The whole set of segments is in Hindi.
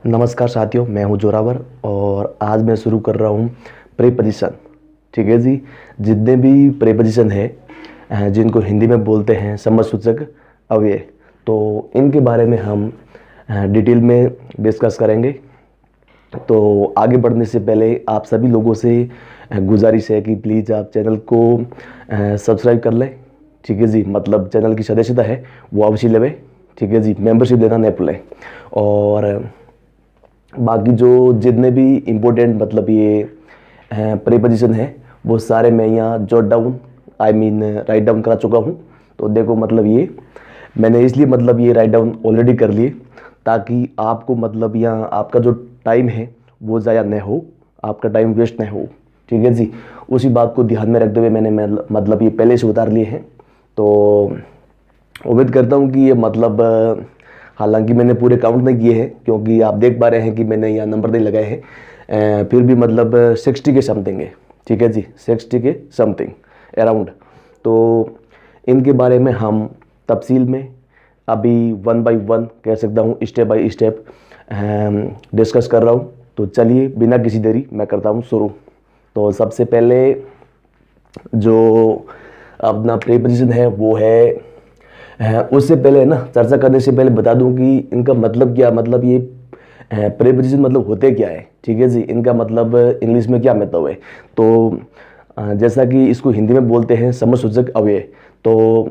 नमस्कार साथियों, मैं हूं जोरावर और आज मैं शुरू कर रहा हूं प्रीपोजिशन। ठीक है जी। जितने भी प्रीपोजिशन है जिनको हिंदी में बोलते हैं संबंधसूचक अव्यय, तो इनके बारे में हम डिटेल में डिस्कस करेंगे। तो आगे बढ़ने से पहले आप सभी लोगों से गुजारिश है कि प्लीज़ आप चैनल को सब्सक्राइब कर लें। ठीक है जी, मतलब चैनल की सदस्यता है वो अवश्य लेवे। ठीक है जी, मेंबरशिप लेना नहीं भूलें। और बाकी जो जितने भी इम्पोर्टेंट मतलब ये प्रीपोजिशन है वो सारे मैं यहाँ जॉट डाउन राइट डाउन करा चुका हूँ। तो देखो मतलब ये मैंने इसलिए मतलब ये राइट डाउन ऑलरेडी कर लिए ताकि आपको मतलब यहाँ आपका जो टाइम है वो ज़ाया न हो, आपका टाइम वेस्ट न हो। ठीक है जी, उसी बात को ध्यान में रखते हुए मैंने मतलब ये पहले से उतार लिए हैं। तो उम्मीद करता हूँ कि ये मतलब हालांकि मैंने पूरे काउंट नहीं किए हैं क्योंकि आप देख पा रहे हैं कि मैंने यहाँ नंबर नहीं लगाए हैं, फिर भी मतलब 60 के समथिंग है। ठीक है जी, 60 के समथिंग अराउंड। तो इनके बारे में हम तफसील में अभी 1 बाय 1 कह सकता हूँ, स्टेप बाय स्टेप डिस्कस कर रहा हूँ। तो चलिए बिना किसी देरी मैं करता हूँ शुरू। तो सबसे पहले जो अपना प्रीपोजिशन है वो है उससे पहले ना चर्चा करने से पहले बता दूं कि इनका मतलब क्या, मतलब ये प्रीपोजिशन मतलब होते क्या है। ठीक है जी, इनका मतलब इंग्लिश में क्या मतलब है। तो जैसा कि इसको हिंदी में बोलते हैं संबंधसूचक अव्यय। तो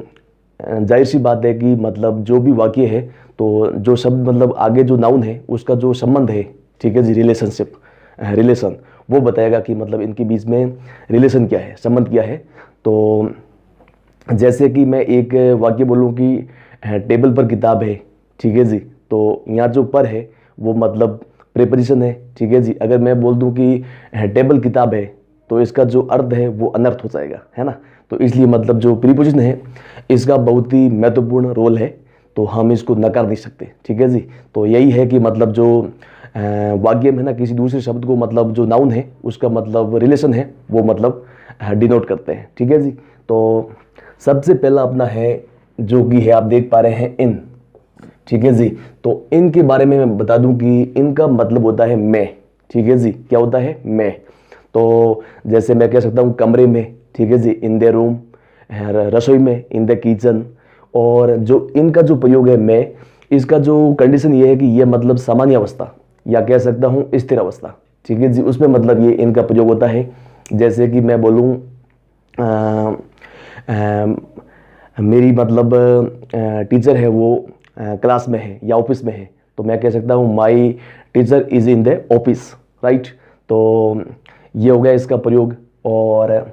जाहिर सी बात है कि मतलब जो भी वाक्य है तो जो शब्द मतलब आगे जो नाउन है उसका जो संबंध है, ठीक है जी, रिलेशनशिप रिलेशन, वो बताएगा कि मतलब इनके बीच में रिलेशन क्या है, संबंध क्या है। तो जैसे कि मैं एक वाक्य बोलूँ कि टेबल पर किताब है। ठीक है जी, तो यहाँ जो पर है वो मतलब प्रीपोजिशन है। ठीक है जी, अगर मैं बोल दूँ कि टेबल किताब है तो इसका जो अर्थ है वो अनर्थ हो जाएगा, है ना। तो इसलिए मतलब जो प्रीपोजिशन है इसका बहुत ही महत्वपूर्ण रोल है, तो हम इसको नकार नहीं सकते। ठीक है जी, तो यही है कि मतलब जो वाक्य में ना किसी दूसरे शब्द को मतलब जो नाउन है उसका मतलब रिलेशन है वो मतलब डिनोट करते हैं। ठीक है जी, तो सबसे पहला अपना है जो कि है आप देख पा रहे हैं इन। ठीक है जी, तो इन के बारे में मैं बता दूं कि इनका मतलब होता है मैं। ठीक है जी, क्या होता है मैं। तो जैसे मैं कह सकता हूं कमरे में, ठीक है जी, इन द रूम, रसोई में, इन द किचन। और जो इनका जो प्रयोग है मैं, इसका जो कंडीशन ये है कि ये मतलब सामान्य अवस्था या कह सकता हूँ स्थिर अवस्था। ठीक है जी, उसमें मतलब ये इनका प्रयोग होता है। जैसे कि मैं बोलूँ मेरी मतलब टीचर है वो क्लास में है या ऑफिस में है, तो मैं कह सकता हूँ my teacher is in the office, right. तो ये हो गया इसका प्रयोग। और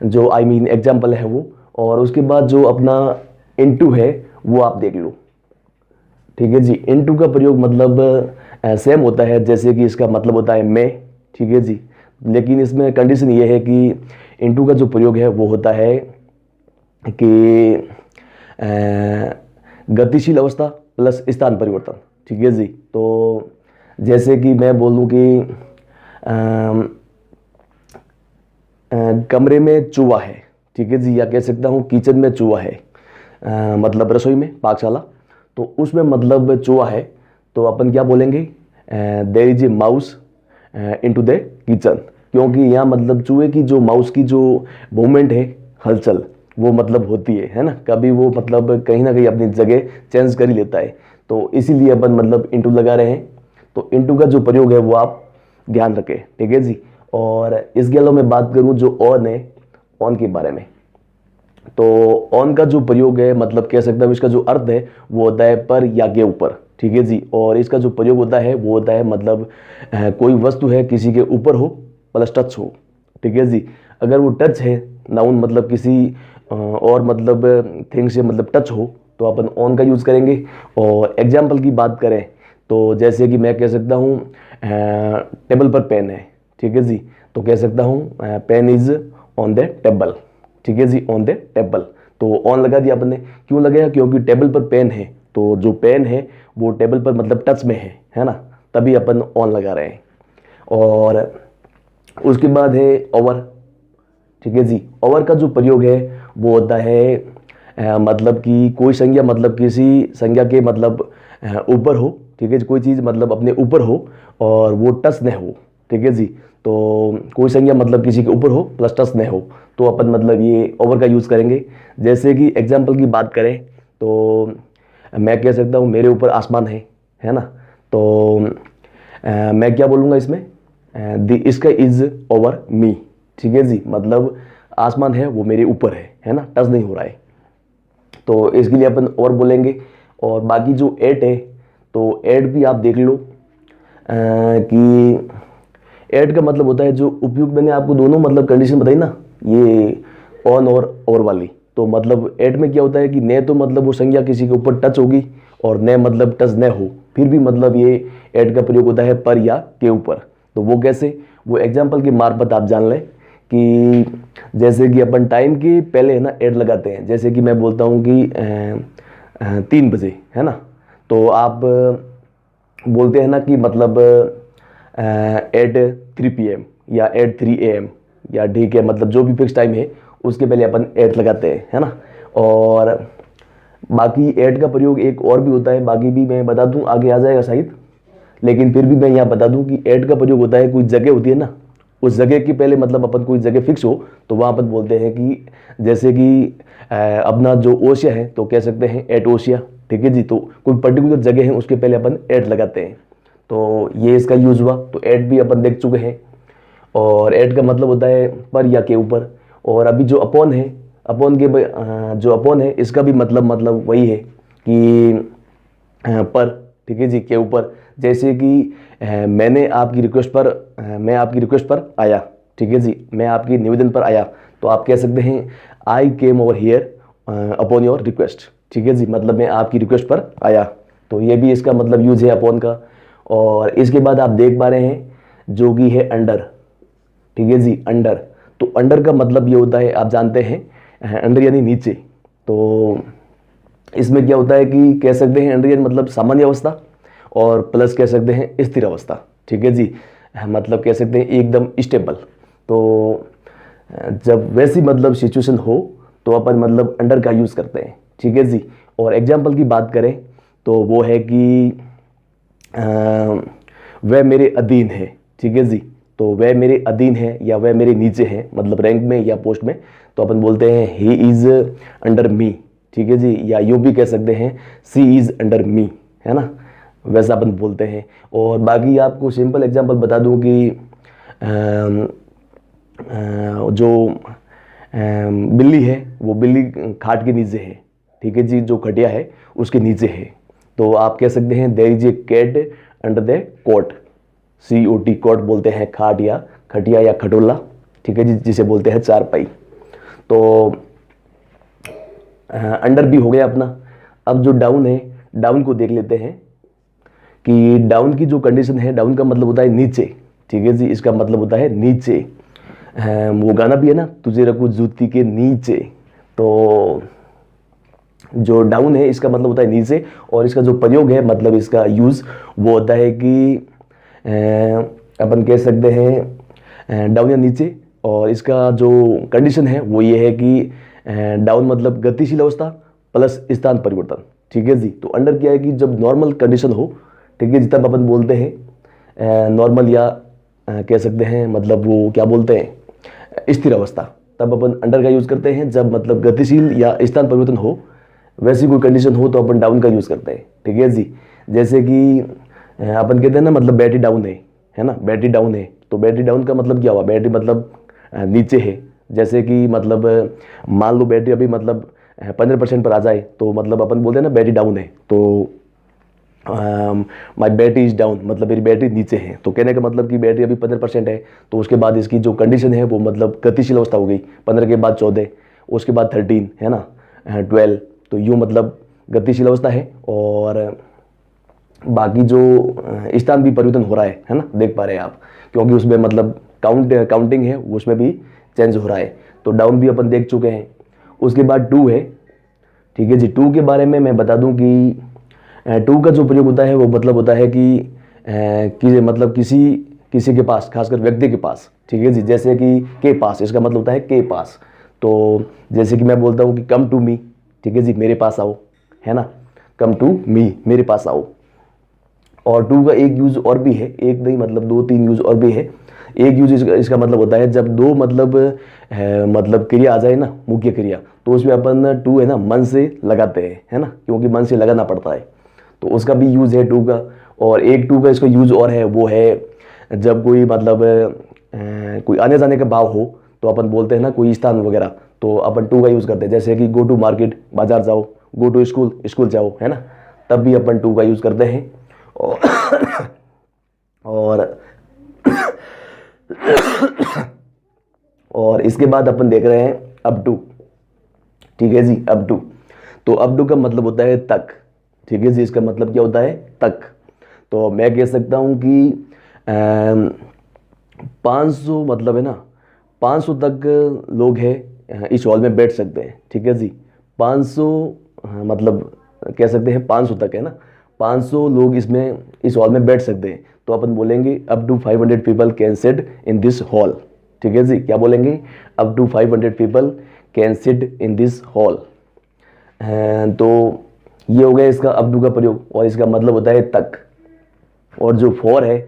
जो एग्जाम्पल है वो, और उसके बाद जो अपना इनटू है वो आप देख लो। ठीक है जी, इनटू का प्रयोग मतलब सेम होता है जैसे कि इसका मतलब होता है मैं। ठीक है जी, लेकिन इसमें कंडीशन ये है कि इनटू का जो प्रयोग है वो होता है कि गतिशील अवस्था प्लस स्थान परिवर्तन। ठीक है जी, तो जैसे कि मैं बोलूँ कि कमरे में चूहा है। ठीक है जी, या कह सकता हूँ किचन में चूहा है, मतलब रसोई में, पाकशाला। तो उसमें मतलब चूहा है तो अपन क्या बोलेंगे, there is a mouse into the kitchen. क्योंकि यहाँ मतलब चूहे की जो माउस की जो मूवमेंट है, हलचल, वो मतलब होती है ना। कभी वो मतलब कहीं ना कहीं अपनी जगह चेंज कर ही लेता है, तो इसीलिए अपन मतलब इंटू लगा रहे हैं। तो इंटू का जो प्रयोग है वो आप ध्यान रखें। ठीक है जी, और इसके अलावा मैं बात करूं जो ऑन है, ऑन के बारे में। तो ऑन का जो प्रयोग है मतलब कह सकता हूं इसका जो अर्थ है वो होता है पर या के ऊपर। ठीक है जी, और इसका जो प्रयोग होता है वो होता है मतलब कोई वस्तु है किसी के ऊपर हो प्लस टच हो। ठीक है जी, अगर वो टच है, नाउन मतलब किसी और मतलब थिंग से मतलब टच हो तो अपन ऑन का यूज़ करेंगे। और एग्जाम्पल की बात करें तो जैसे कि मैं कह सकता हूँ टेबल पर पेन है। ठीक है जी, तो कह सकता हूँ pen is on the table. ठीक है जी, ऑन द टेबल। तो ऑन लगा दिया आपने, क्यों लगाया, क्योंकि टेबल पर पेन है, तो जो पेन है वो टेबल पर मतलब टच में है ना, तभी अपन ऑन लगा रहे हैं। और उसके बाद है ओवर। ठीक है जी, ओवर का जो प्रयोग है वो होता है मतलब कि कोई संज्ञा मतलब किसी संज्ञा के मतलब ऊपर हो ठीक है, कोई चीज़ मतलब अपने ऊपर हो और वो टच न हो, ठीक है जी। तो कोई संज्ञा मतलब किसी के ऊपर हो प्लस टच न हो तो अपन मतलब ये ओवर का यूज़ करेंगे। जैसे कि एग्जाम्पल की बात करें तो मैं कह सकता हूँ मेरे ऊपर आसमान है ना, तो मैं क्या बोलूँगा इसमें, the sky is over me, ठीक है जी। मतलब आसमान है वो मेरे ऊपर है ना, टच नहीं हो रहा है, तो इसके लिए अपन और बोलेंगे। और बाकी जो एट है तो एट भी आप देख लो कि एट का मतलब होता है जो उपयुक्त, मैंने आपको दोनों मतलब कंडीशन बताई ना, ये ऑन और वाली। तो मतलब एट में क्या होता है कि न तो मतलब वो संज्ञा किसी के ऊपर टच होगी और न मतलब टच न हो, फिर भी मतलब ये एट का प्रयोग होता है पर या के ऊपर। तो वो कैसे, वो एग्जाम्पल के मार्फत आप जान लें कि जैसे कि अपन टाइम के पहले है ना एट लगाते हैं। जैसे कि मैं बोलता हूँ कि 3 बजे है ना, तो आप बोलते हैं ना कि मतलब एट 3 PM या एट 3 AM या ठीक है, मतलब जो भी फिक्स टाइम है उसके पहले अपन एट लगाते हैं, है ना। और बाकी एट का प्रयोग एक और भी होता है, बाकी भी मैं बता दूं, आगे आ जाएगा शायद, लेकिन फिर भी मैं यहाँ बता दूं कि एट का प्रयोग होता है, कोई जगह होती है ना, उस जगह के पहले मतलब अपन कोई जगह फिक्स हो तो वहाँ अपन बोलते हैं कि जैसे कि अपना जो ओशिया है तो कह सकते हैं एट ओशिया, ठीक है जी। तो कोई पर्टिकुलर जगह है उसके पहले अपन एट लगाते हैं, तो ये इसका यूज हुआ। तो एट भी अपन देख चुके हैं, और एट का मतलब होता है पर या के ऊपर। और अभी जो अपॉन है, अपॉन के जो अपॉन है इसका भी मतलब वही है कि पर, ठीक है जी, के ऊपर। जैसे कि मैंने आपकी रिक्वेस्ट पर मैं आपकी रिक्वेस्ट पर आया, ठीक है जी, मैं आपकी निवेदन पर आया, तो आप कह सकते हैं I came over here upon your request, ठीक है जी, मतलब मैं आपकी रिक्वेस्ट पर आया। तो ये भी इसका मतलब यूज है अपॉन का। और इसके बाद आप देख पा रहे हैं जो कि है अंडर, ठीक है जी, अंडर। तो अंडर का मतलब ये होता है, आप जानते हैं अंडर यानी नीचे। तो इसमें क्या होता है कि कह सकते हैं अंडर यानी मतलब सामान्य अवस्था, और प्लस कह सकते हैं स्थिर अवस्था, ठीक है जी, मतलब कह सकते हैं एकदम स्टेबल। तो जब वैसी मतलब सिचुएशन हो तो अपन मतलब अंडर का यूज़ करते हैं, ठीक है जी। और एग्जाम्पल की बात करें तो वो है कि वह मेरे अधीन है, ठीक है जी। तो वह मेरे अधीन है या वह मेरे नीचे है, मतलब रैंक में या पोस्ट में, तो अपन बोलते हैं ही इज़ अंडर मी, ठीक है जी। या यूँ भी कह सकते हैं सी इज़ अंडर मी, है ना, वैसा अपन बोलते हैं। और बाकी आपको सिंपल एग्जांपल बता दूं कि जो बिल्ली है वो बिल्ली खाट के नीचे है, ठीक है जी, जो खटिया है उसके नीचे है। तो आप कह सकते हैं there is a cat under the cot, COT, cot बोलते हैं खाट या खटिया या खटोला, ठीक है जी, जिसे बोलते हैं चारपाई। तो अंडर भी हो गया अपना। अब जो डाउन है, डाउन को देख लेते हैं कि डाउन की जो कंडीशन है, डाउन का मतलब होता है नीचे, ठीक है जी, इसका मतलब होता है नीचे। वो गाना भी है ना, तुझे रखूं जूती के नीचे। तो जो डाउन है इसका मतलब होता है नीचे, और इसका जो प्रयोग है मतलब इसका यूज़ वो होता है कि अपन कह सकते हैं डाउन या नीचे। और इसका जो कंडीशन है वो ये है कि डाउन मतलब गतिशील अवस्था प्लस स्थान परिवर्तन, ठीक है जी। तो अंडर क्या है कि जब नॉर्मल कंडीशन हो, ठीक है जी, तब अपन बोलते हैं नॉर्मल, या कह सकते हैं मतलब वो क्या बोलते हैं स्थिर अवस्था, तब अपन अंडर का यूज़ करते हैं। जब मतलब गतिशील या स्थान परिवर्तन हो, वैसी कोई कंडीशन हो, तो अपन डाउन का यूज़ करते हैं, ठीक है जी। जैसे कि अपन कहते हैं ना मतलब बैटरी डाउन है ना, बैटरी डाउन है, तो बैटरी डाउन का मतलब क्या हुआ, बैटरी मतलब नीचे है। जैसे कि मतलब मान लो बैटरी अभी मतलब 15% पर आ जाए, तो मतलब अपन बोलते हैं ना बैटरी डाउन है, तो माई बैटरी इज डाउन, मतलब मेरी बैटरी नीचे है। तो कहने का मतलब कि बैटरी अभी 15% है, तो उसके बाद इसकी जो कंडीशन है वो मतलब गतिशील अवस्था हो गई, 15 के बाद 14, उसके बाद 13, है ना, 12। तो यूँ मतलब गतिशील अवस्था है। और बाकी जो स्थान भी परिवर्तन हो रहा है ना, देख पा रहे हैं आप, क्योंकि उसमें मतलब काउंटिंग है, उसमें भी चेंज हो रहा है। तो डाउन भी अपन देख चुके हैं। उसके बाद 2 है, ठीक है जी। 2 के बारे में मैं बता दूं कि 2 का जो प्रयोग होता है वो मतलब होता है कि मतलब किसी के पास, खासकर व्यक्ति के पास, ठीक है जी। जैसे कि के पास, इसका मतलब होता है के पास। तो जैसे कि मैं बोलता हूँ कि कम टू मी, ठीक है जी, मेरे पास आओ, है ना, कम टू मी, मेरे पास आओ। और टू का एक यूज और भी है, एक नहीं मतलब 2-3 यूज और भी है। एक यूज इसका मतलब होता है जब दो मतलब क्रिया आ जाए ना, मुख्य क्रिया, तो उसमें अपन टू है ना मन से लगाते हैं, है ना, क्योंकि मन से लगाना पड़ता है, तो उसका भी यूज है टू का। और एक टू का इसका यूज और है, वो है जब कोई कोई आने जाने का भाव हो, तो अपन बोलते हैं ना कोई स्थान वगैरह, तो अपन टू का यूज करते हैं, जैसे कि गो टू मार्केट, बाजार जाओ, गो टू स्कूल, स्कूल जाओ, है ना, तब भी अपन टू का यूज करते हैं। और और इसके बाद अपन देख रहे हैं अप टू। ठीक है जी, अप टू। तो अप टू का मतलब होता है तक। ठीक है जी, इसका मतलब क्या होता है, तक। तो मैं कह सकता हूं कि 500 मतलब है ना, 500 तक लोग हैं इस हॉल में बैठ सकते हैं। ठीक है जी, 500 मतलब कह सकते हैं 500 तक, है ना, 500 लोग इसमें इस हॉल में बैठ सकते हैं, तो अपन बोलेंगे up to 500 people can sit in this hall. ठीक है जी, क्या बोलेंगे, up to 500 people can sit in this hall. तो ये हो गया इसका अप टू का प्रयोग, और इसका मतलब होता है तक। और जो फॉर है,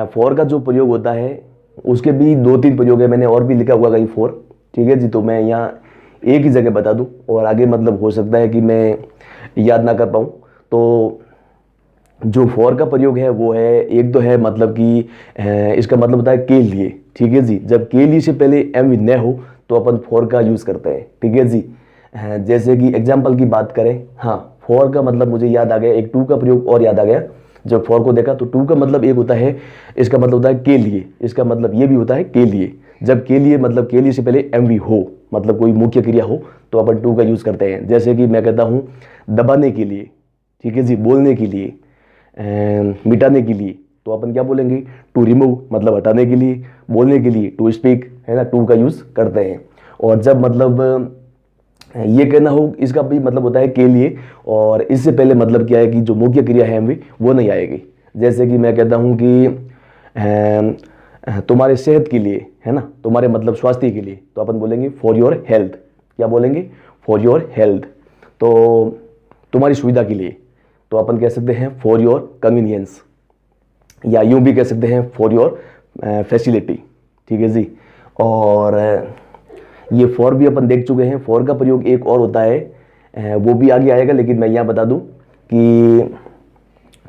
फॉर का जो प्रयोग होता है उसके भी 2-3 प्रयोग है, मैंने और भी लिखा हुआ कहीं फॉर। ठीक है जी, तो मैं यहाँ एक ही जगह बता दूं, और आगे मतलब हो सकता है कि मैं याद ना कर पाऊँ। तो जो फॉर का प्रयोग है वो है, एक तो है मतलब कि इसका मतलब होता है के लिए। ठीक है जी, जब के लिए से पहले एम न हो तो अपन फॉर का यूज़ करते हैं। ठीक है जी, जैसे कि एग्जाम्पल की बात करें, हाँ, फॉर का मतलब मुझे याद आ गया, एक टू का प्रयोग और याद आ गया। जब फॉर को देखा तो टू का मतलब एक होता है, इसका मतलब होता है के लिए, इसका मतलब ये भी होता है के लिए। जब के लिए मतलब के लिए से पहले एम वी हो, मतलब कोई मुख्य क्रिया हो, तो अपन टू का यूज़ करते हैं। जैसे कि मैं कहता हूँ दबाने के लिए, ठीक है जी, बोलने के लिए, मिटाने के लिए, तो अपन क्या बोलेंगे, टू रिमूव मतलब हटाने के लिए, बोलने के लिए टू स्पीक, है ना, टू का यूज़ करते हैं। और जब मतलब ये कहना हो, इसका भी मतलब होता है के लिए, और इससे पहले मतलब क्या है कि जो मुख्य क्रिया है एमवी वो नहीं आएगी। जैसे कि मैं कहता हूँ कि तुम्हारे सेहत के लिए, है ना, तुम्हारे मतलब स्वास्थ्य के लिए, तो अपन बोलेंगे फॉर योर हेल्थ। क्या बोलेंगे, फॉर योर हेल्थ। तो तुम्हारी सुविधा के लिए, तो अपन कह सकते हैं फॉर योर कन्वीनियंस, या यूं भी कह सकते हैं फॉर योर फैसिलिटी। ठीक है जी, और ये फॉर भी अपन देख चुके हैं। फॉर का प्रयोग एक और होता है, वो भी आगे आएगा, लेकिन मैं यहाँ बता दूं कि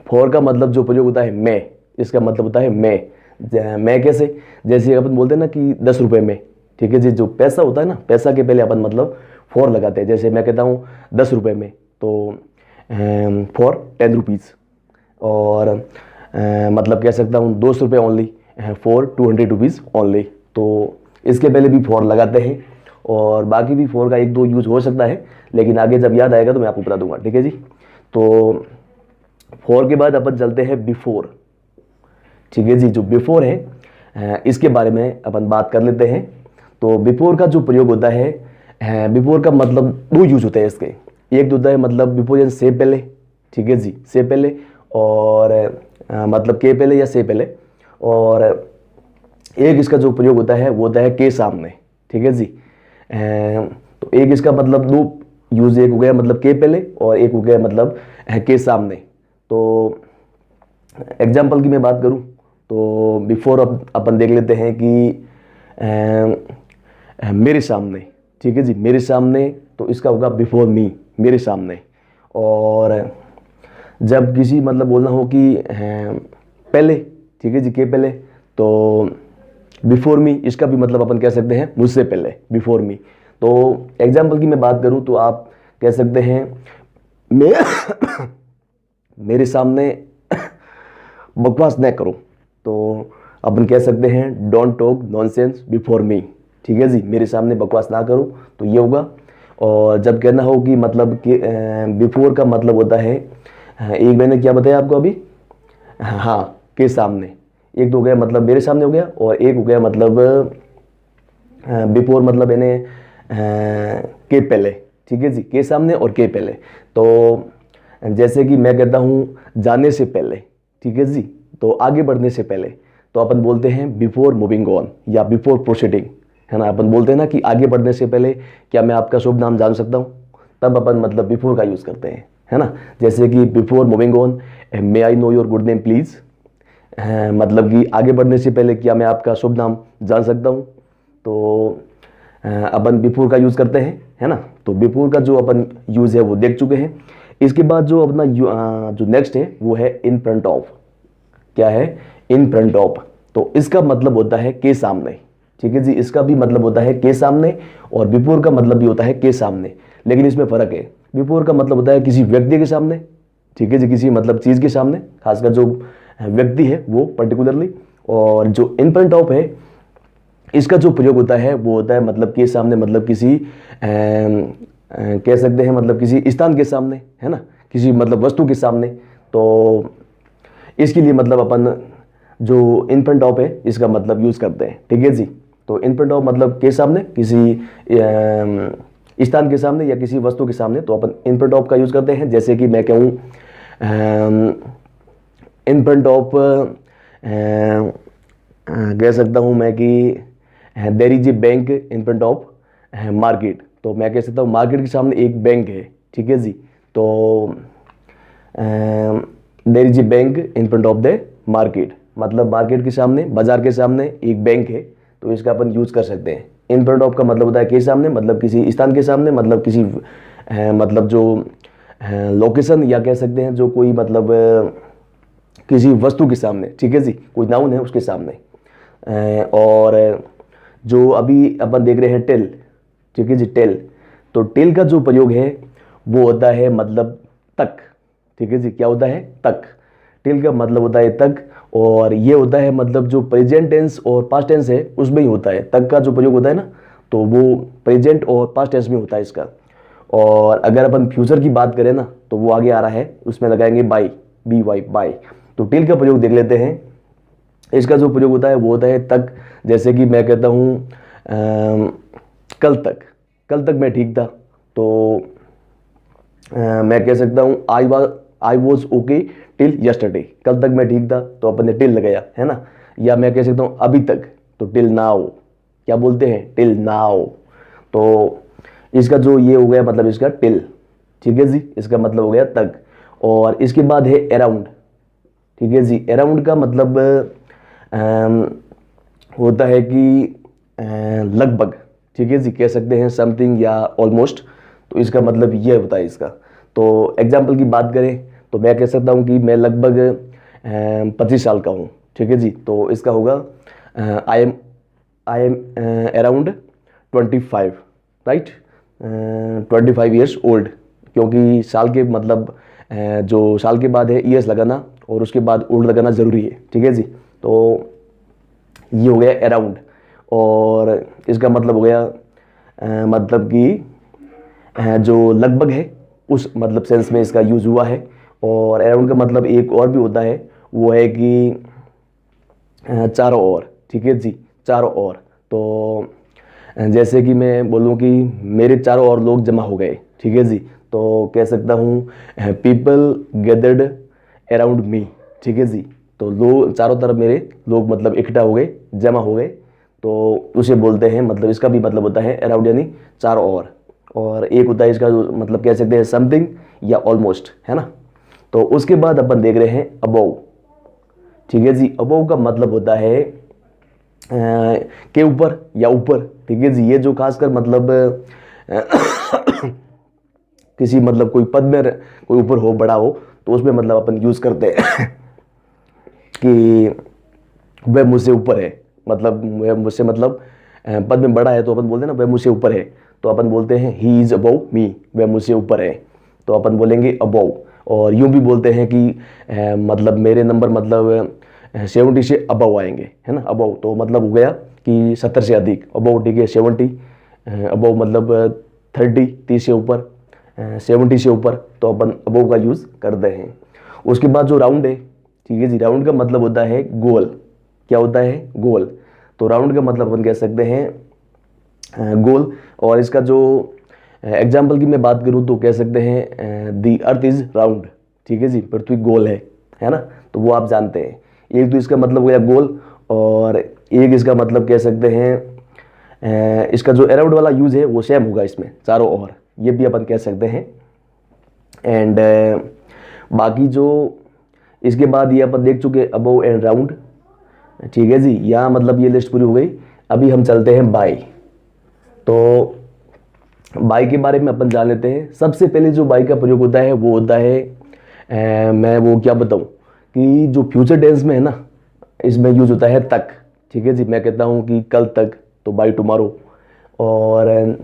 फॉर का मतलब जो प्रयोग होता है मैं, इसका मतलब होता है मैं कैसे, जैसे अपन बोलते हैं ना कि 10 रुपये में। ठीक है जी, जो पैसा होता है ना, पैसा के पहले अपन मतलब फॉर लगाते हैं। जैसे मैं कहता हूँ 10 रुपये में, तो फॉर 10 रुपीज़। और मतलब कह सकता हूँ 200 रुपये ओनली, फॉर 200 रुपीज़ ओनली। तो इसके पहले भी फॉर लगाते हैं, और बाकी भी फॉर का 1-2 यूज हो सकता है, लेकिन आगे जब याद आएगा तो मैं आपको बता दूंगा। ठीक है जी, तो फॉर के बाद अपन चलते हैं बिफोर। ठीक है जी, जो बिफोर है इसके बारे में अपन बात कर लेते हैं। तो बिफोर का जो प्रयोग होता है, बिफोर का मतलब 2 यूज होते हैं इसके। एक तो होता है मतलब बिफोर या से पहले, ठीक है जी, से पहले, और मतलब के पहले या से पहले। और एक इसका जो प्रयोग होता है वो होता है के सामने। ठीक है जी, तो एक इसका मतलब 2 यूज, एक हो गया मतलब के पहले, और एक हो गया मतलब के सामने। तो एग्जाम्पल की मैं बात करूं तो बिफोर अपन देख लेते हैं कि मेरे सामने। ठीक है जी, मेरे सामने, तो इसका होगा बिफोर मी, मेरे सामने। और जब किसी मतलब बोलना हो कि पहले, ठीक है जी, के पहले, तो बिफोर मी, इसका भी मतलब अपन कह सकते हैं मुझसे पहले, बिफोर मी। तो एग्जाम्पल की मैं बात करूं तो आप कह सकते हैं मेरे सामने बकवास न करो, तो अपन कह सकते हैं don't talk nonsense before me. ठीक है जी, मेरे सामने बकवास ना करो, तो ये होगा। और जब कहना हो कि मतलब कि बिफोर का मतलब होता है, एक मैंने क्या बताया आपको अभी, हाँ, के सामने। एक तो हो गया मतलब मेरे सामने हो गया, और एक हो गया मतलब बिफोर मतलब यानी के पहले। ठीक है जी, के सामने और के पहले। तो जैसे कि मैं कहता हूँ जाने से पहले, ठीक है जी, तो आगे बढ़ने से पहले, तो अपन बोलते हैं बिफोर मूविंग ऑन या बिफोर प्रोसीडिंग, है ना। अपन बोलते हैं ना कि आगे बढ़ने से पहले क्या मैं आपका शुभ नाम जान सकता हूँ, तब अपन मतलब बिफोर का यूज़ करते हैं, है ना। जैसे कि before moving on May I know your good name please, मतलब कि आगे बढ़ने से पहले क्या मैं आपका शुभ नाम जान सकता हूँ। तो अपन बिफोर का यूज़ करते हैं, है ना। तो बिफोर का जो अपन यूज़ है वो देख चुके हैं। इसके बाद जो अपना जो नेक्स्ट है वो है इन फ्रंट ऑफ। क्या है? इन फ्रंट ऑफ। तो इसका मतलब होता है के सामने, ठीक है जी। इसका भी मतलब होता है के सामने और बिफोर का मतलब भी होता है के सामने, लेकिन इसमें फ़र्क है। बिफोर का मतलब होता है किसी व्यक्ति के सामने, ठीक है जी, किसी मतलब चीज़ के सामने, खासकर जो व्यक्ति है वो पर्टिकुलरली। और जो इन फ्रंट ऑफ है इसका जो प्रयोग होता है वो होता है मतलब के सामने, मतलब किसी कह सकते हैं मतलब किसी स्थान के सामने, है ना, किसी मतलब वस्तु के सामने। तो इसके लिए मतलब अपन जो इन फ्रंट ऑफ है इसका मतलब यूज़ करते हैं, ठीक है जी। तो इन फ्रंट ऑफ मतलब के सामने, किसी स्थान के सामने या किसी वस्तु के सामने, तो अपन इन फ्रंट ऑफ का यूज़ करते हैं। जैसे कि मैं कहूँ इन फ्रंट ऑफ, कह सकता हूँ मैं कि there is a bank in front of market. तो मैं कह सकता हूँ मार्केट के सामने एक बैंक है, ठीक है जी। तो there is a bank in front of the market, मतलब मार्केट के सामने, बाजार के सामने एक बैंक है। तो इसका अपन यूज़ कर सकते हैं। इन फ्रंट ऑफ का मतलब होता है के सामने, मतलब किसी स्थान के सामने, मतलब किसी मतलब जो लोकेशन या कह सकते हैं जो कोई मतलब किसी वस्तु के सामने, ठीक है जी, कोई नाउन है उसके सामने। और जो अभी अपन देख रहे हैं टेल, ठीक है जी, टेल। तो टेल का जो प्रयोग है वो होता है मतलब तक, ठीक है जी। क्या होता है? तक। टेल का मतलब होता है तक, और ये होता है मतलब जो प्रेजेंट टेंस और पास्ट टेंस है उसमें ही होता है। तक का जो प्रयोग होता है ना, तो वो प्रेजेंट और पास्ट टेंस में होता है इसका। और अगर अपन फ्यूचर की बात करें ना, तो वो आगे आ रहा है, उसमें लगाएंगे बाई, बी वाई, बाई। तो टेल का प्रयोग देख लेते हैं। इसका जो प्रयोग होता है वो होता है तक। जैसे कि मैं कहता हूँ कल तक, कल तक मैं ठीक था। तो मैं कह सकता हूँ I was okay till yesterday, कल तक मैं ठीक था, तो अपन ने टिल लगाया, है ना। या मैं कह सकता हूँ अभी तक, तो टिल नाउ। क्या बोलते हैं? Till now. तो इसका जो ये हो गया मतलब इसका टिल, ठीक है जी, इसका मतलब हो गया तक। और इसके बाद है अराउंड, ठीक है जी। अराउंड का मतलब होता है कि लगभग, ठीक है जी, कह सकते हैं समथिंग या ऑलमोस्ट। तो इसका मतलब ये होता है इसका। तो एग्जाम्पल की बात करें तो मैं कह सकता हूँ कि मैं लगभग 25 साल का हूँ, ठीक है जी। तो इसका होगा I am around 25, right, 25 years old. क्योंकि साल के मतलब जो साल के बाद है ईयर्स लगाना और उसके बाद ओल्ड लगाना ज़रूरी है, ठीक है जी। तो ये हो गया अराउंड। और इसका मतलब हो गया मतलब कि जो लगभग है उस मतलब सेंस में इसका यूज़ हुआ है। और अराउंड का मतलब एक और भी होता है, वो है कि चारों ओर, ठीक है जी, चारों ओर। तो जैसे कि मैं बोलूँ कि मेरे चारों ओर लोग जमा हो गए, ठीक है जी। तो कह सकता हूँ पीपल गैदर्ड अराउंड मी, ठीक है जी। तो लोग चारों तरफ मेरे लोग मतलब इकट्ठा हो गए, जमा हो गए, तो उसे बोलते हैं मतलब इसका भी मतलब होता है अराउंड यानी चारों ओर। और एक होता है इसका मतलब कह सकते हैं समथिंग या ऑलमोस्ट, है ना। तो उसके बाद अपन देख रहे हैं अबव, ठीक है जी। अबव का मतलब होता है के ऊपर या ऊपर, ठीक है जी। ये जो खासकर मतलब किसी मतलब कोई पद में कोई ऊपर हो, बड़ा हो, तो उसमें मतलब अपन यूज करते हैं कि वह मुझसे ऊपर है, मतलब वह मुझसे मतलब पद में बड़ा है, तो अपन बोलते हैं ना वह मुझसे ऊपर है, तो अपन बोलते हैं ही इज अबव मी, वह मुझसे ऊपर है, तो अपन बोलेंगे अबव। और यूं भी बोलते हैं कि मतलब मेरे नंबर मतलब 70 से अबव आएंगे, है ना। अबव तो मतलब हो गया कि 70 से अधिक, अबव, ठीक है। 70 अबव मतलब 30 से ऊपर, 70 से ऊपर, तो अपन अबव का यूज़ करते हैं। उसके बाद जो राउंड है, ठीक है जी, राउंड का मतलब होता है गोल। क्या होता है? गोल। तो राउंड का मतलब अपन कह सकते हैं गोल। और इसका जो एग्जाम्पल की मैं बात करूँ तो कह सकते हैं दी अर्थ इज राउंड, ठीक है जी, पृथ्वी गोल है ना। तो वो आप जानते हैं। एक तो इसका मतलब हो गया गोल, और एक इसका मतलब कह सकते हैं इसका जो अराउंड वाला यूज है वो सेम होगा इसमें, चारों ओर, ये भी अपन कह सकते हैं एंड बाकी जो इसके बाद ये अपन देख चुके अबव एंड राउंड, ठीक है जी। यहाँ मतलब ये लिस्ट पूरी हो गई। अभी हम चलते हैं बाय। तो बाय के बारे में अपन जान लेते हैं। सबसे पहले जो बाय का प्रयोग होता है वो होता है मैं वो क्या बताऊँ कि जो फ्यूचर टेंस में है ना, इसमें यूज होता है तक, ठीक है जी। मैं कहता हूँ कि कल तक, तो बाय टुमारो। और